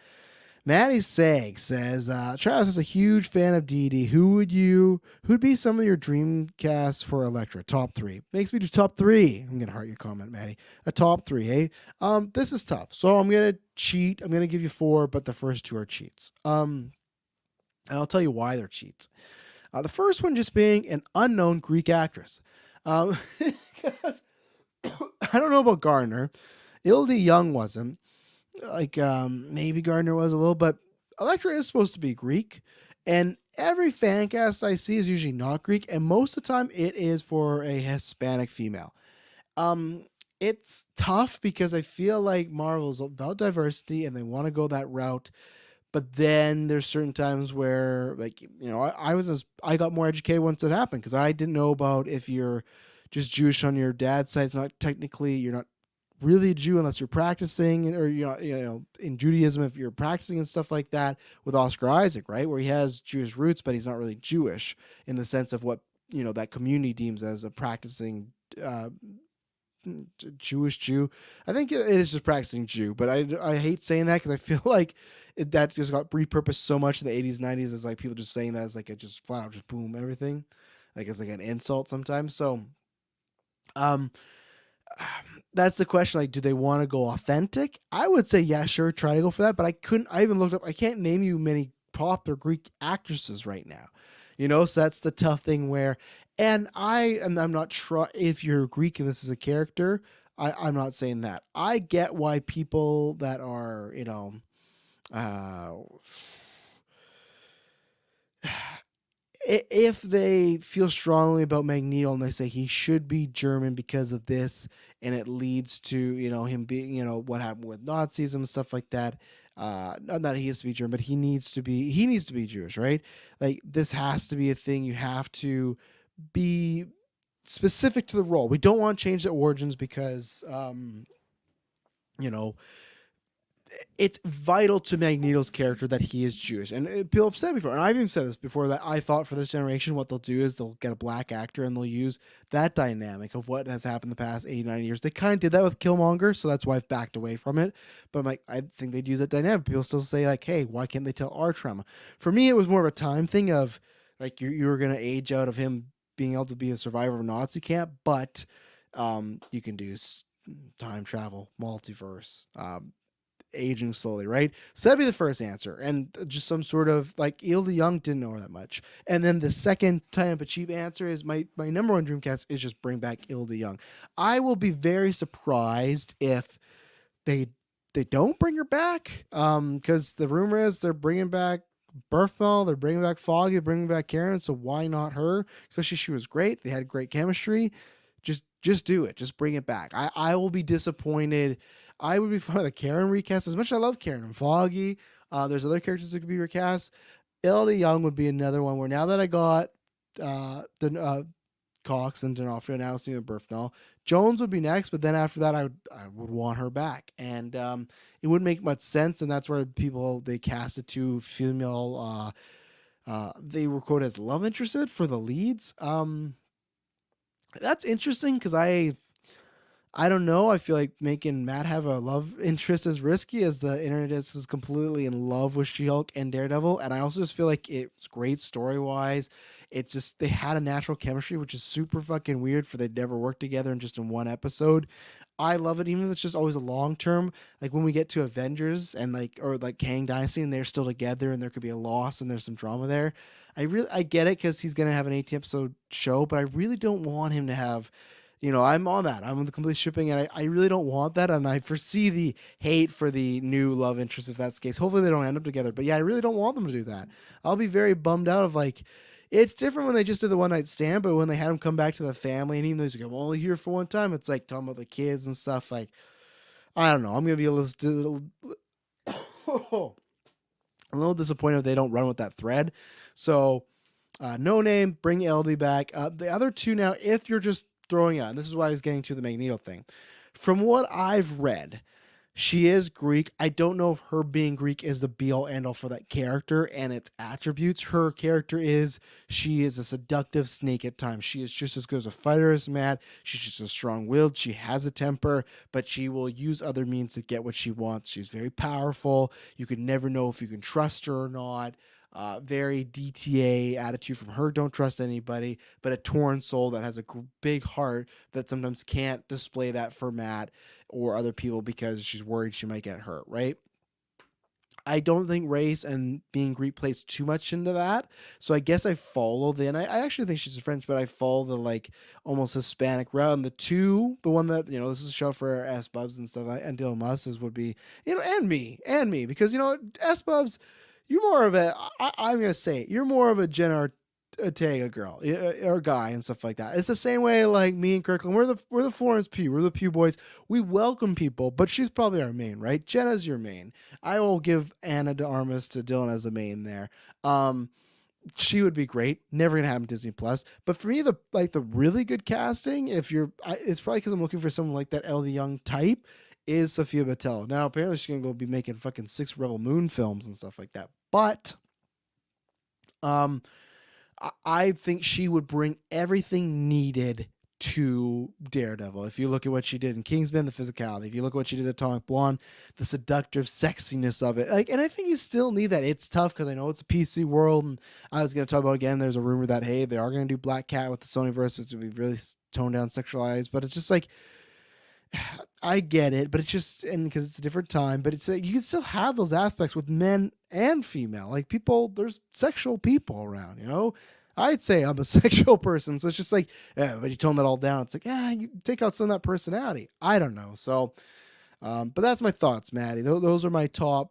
Maddie Sag says, Travis is a huge fan of Dee Dee. Who'd be some of your dream casts for Elektra? Top 3. Makes me do top 3. I'm going to heart your comment, Maddie. A top 3, hey? This is tough. So I'm going to cheat. I'm going to give you 4, but the first 2 are cheats. And I'll tell you why they're cheats. The first one just being an unknown Greek actress. I don't know about Gardner. Ildy Young wasn't. Like maybe Gardner was a little, but Elektra is supposed to be Greek, and every fan cast I see is usually not Greek, and most of the time it is for a Hispanic female. It's tough because I feel like Marvel's about diversity and they want to go that route, but then there's certain times where, like, you know, I got more educated once it happened because I didn't know about if you're just Jewish on your dad's side. It's not technically you're not really a Jew unless you're practicing, or you know in Judaism if you're practicing and stuff like that. With Oscar Isaac, right, where he has Jewish roots but he's not really Jewish in the sense of what that community deems as a practicing Jewish Jew. I think it is just practicing Jew, but I hate saying that because I feel like that just got repurposed so much in the 80s 90s as like people just saying that as like a just flat out just boom everything, like it's like an insult sometimes. So that's the question. Like, do they want to go authentic? I would say, yeah, sure, try to go for that. But I even looked up, I can't name you many popular Greek actresses right now. So that's the tough thing where, and I'm not sure if you're Greek and this is a character, I'm not saying that. I get why people that are, if they feel strongly about Magneto and they say he should be German because of this, and it leads to him being what happened with Nazism and stuff like that. Not that he has to be German, but he needs to be Jewish, right? Like this has to be a thing. You have to be specific to the role. We don't want to change the origins because you know it's vital to Magneto's character that he is Jewish. And people have said before, and I've even said this before, that I thought for this generation, what they'll do is they'll get a black actor and they'll use that dynamic of what has happened the past 89 years. They kind of did that with Killmonger, so that's why I've backed away from it. But I'm like, I think they'd use that dynamic. People still say, like, hey, why can't they tell our trauma? For me, it was more of a time thing of, like, you were going to age out of him being able to be a survivor of a Nazi camp, but you can do time travel, multiverse, aging slowly, right? So that'd be the first answer, and just some sort of like Ilda Young didn't know her that much. And then the second kind of a cheap answer is my number one Dreamcast is just bring back Ilda Young. I will be very surprised if they don't bring her back, because the rumor is they're bringing back Berthal, they're bringing back Foggy, they're bringing back Karen, so why not her? Especially she was great, they had great chemistry. Just do it. Just bring it back. I will be disappointed. I would be fine with a Karen recast. As much as I love Karen and Foggy, there's other characters that could be recast. Ilda Young would be another one where now that I got Cox and D'Onofrio, now it's Berthal, Jones would be next, but then after that I would want her back. And it wouldn't make much sense, and that's where people, they casted two female, they were quoted as love interested for the leads. That's interesting because I don't know. I feel like making Matt have a love interest is risky, as the internet is completely in love with She-Hulk and Daredevil. And I also just feel like it's great story-wise. It's just, they had a natural chemistry, which is super fucking weird for they'd never worked together and just in one episode. I love it, even if it's just always a long-term. Like when we get to Avengers and like Kang Dynasty and they're still together and there could be a loss and there's some drama there. I get it because he's going to have an 18 episode show, but I really don't want him to have, I'm on that. I'm on the complete shipping, and I really don't want that. And I foresee the hate for the new love interest if that's the case. Hopefully they don't end up together. But yeah, I really don't want them to do that. I'll be very bummed out of like, it's different when they just did the one night stand, but when they had him come back to the family, and even though he's like, I'm only here for one time, it's like talking about the kids and stuff. Like, I don't know. I'm going to be a little disappointed if they don't run with that thread. So, No Name, bring LD back. The other two now, if you're just throwing out, and this is why I was getting to the Magneto thing. From what I've read, she is Greek. I don't know if her being Greek is the be-all end-all for that character and its attributes. Her character is, she is a seductive snake at times. She is just as good as a fighter as Matt. She's just as strong-willed. She has a temper, but she will use other means to get what she wants. She's very powerful. You can never know if you can trust her or not. Very DTA attitude from her. Don't trust anybody, but a torn soul that has a big heart that sometimes can't display that for Matt or other people because she's worried she might get hurt, right? I don't think race and being Greek plays too much into that. So I guess I follow and I actually think she's French, but I follow the like almost Hispanic route. And the one that, this is a show for S Bubs and stuff, and Dylan Musses would be, and me, because, S Bubs, you're more of I'm going to say it, you're more of a Jenna Ortega girl or guy and stuff like that. It's the same way like me and Kirklin, we're the Florence Pugh, we're the Pugh boys. We welcome people, but she's probably our main, right? Jenna's your main. I will give Anna de Armas to Dylan as a main there. She would be great. Never gonna happen Disney Plus. But for me, the really good casting, it's probably because I'm looking for someone like that Ellie Young type, is Sophia Boutella. Now, apparently she's going to go be making fucking 6 Rebel Moon films and stuff like that. But I think she would bring everything needed to Daredevil. If you look at what she did in Kingsman, the physicality. If you look at what she did at Atomic Blonde, the seductive sexiness of it. And I think you still need that. It's tough because I know it's a PC world. And I was going to talk about, again, there's a rumor that, hey, they are going to do Black Cat with the Sonyverse, but to be really toned down, sexualized. But it's just like, I get it, but it's just, and because it's a different time, but it's you can still have those aspects with men and female, like people, there's sexual people around, I'd say I'm a sexual person, so it's just like, but you tone that all down. It's like, you take out some of that personality. I don't know. So, but that's my thoughts, Maddie. Those are my top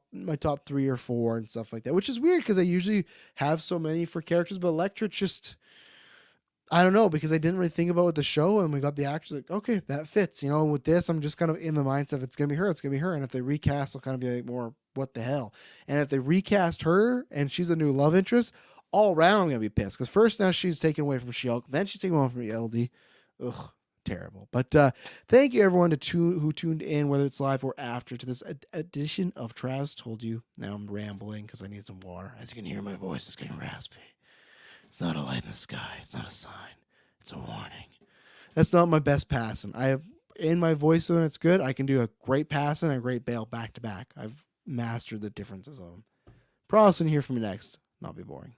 3 or 4 and stuff like that, which is weird because I usually have so many for characters, but Elektra just, I don't know, because I didn't really think about with the show, and we got the actors like, okay, that fits. With this, I'm just kind of in the mindset of it's gonna be her, and if they recast, I'll kind of be like more, what the hell? And if they recast her and she's a new love interest, all around I'm gonna be pissed. Because first now she's taken away from She-Hulk, then she's taken away from LD. Ugh, terrible. But thank you everyone who tuned in, whether it's live or after, to this edition of Travis Told You. Now I'm rambling because I need some water. As you can hear, my voice is getting raspy. It's not a light in the sky. It's not a sign. It's a warning. That's not my best passing. I have in my voice when it's good. I can do a great passing and a great bail back to back. I've mastered the differences of them. Promise to hear from you next. Not be boring.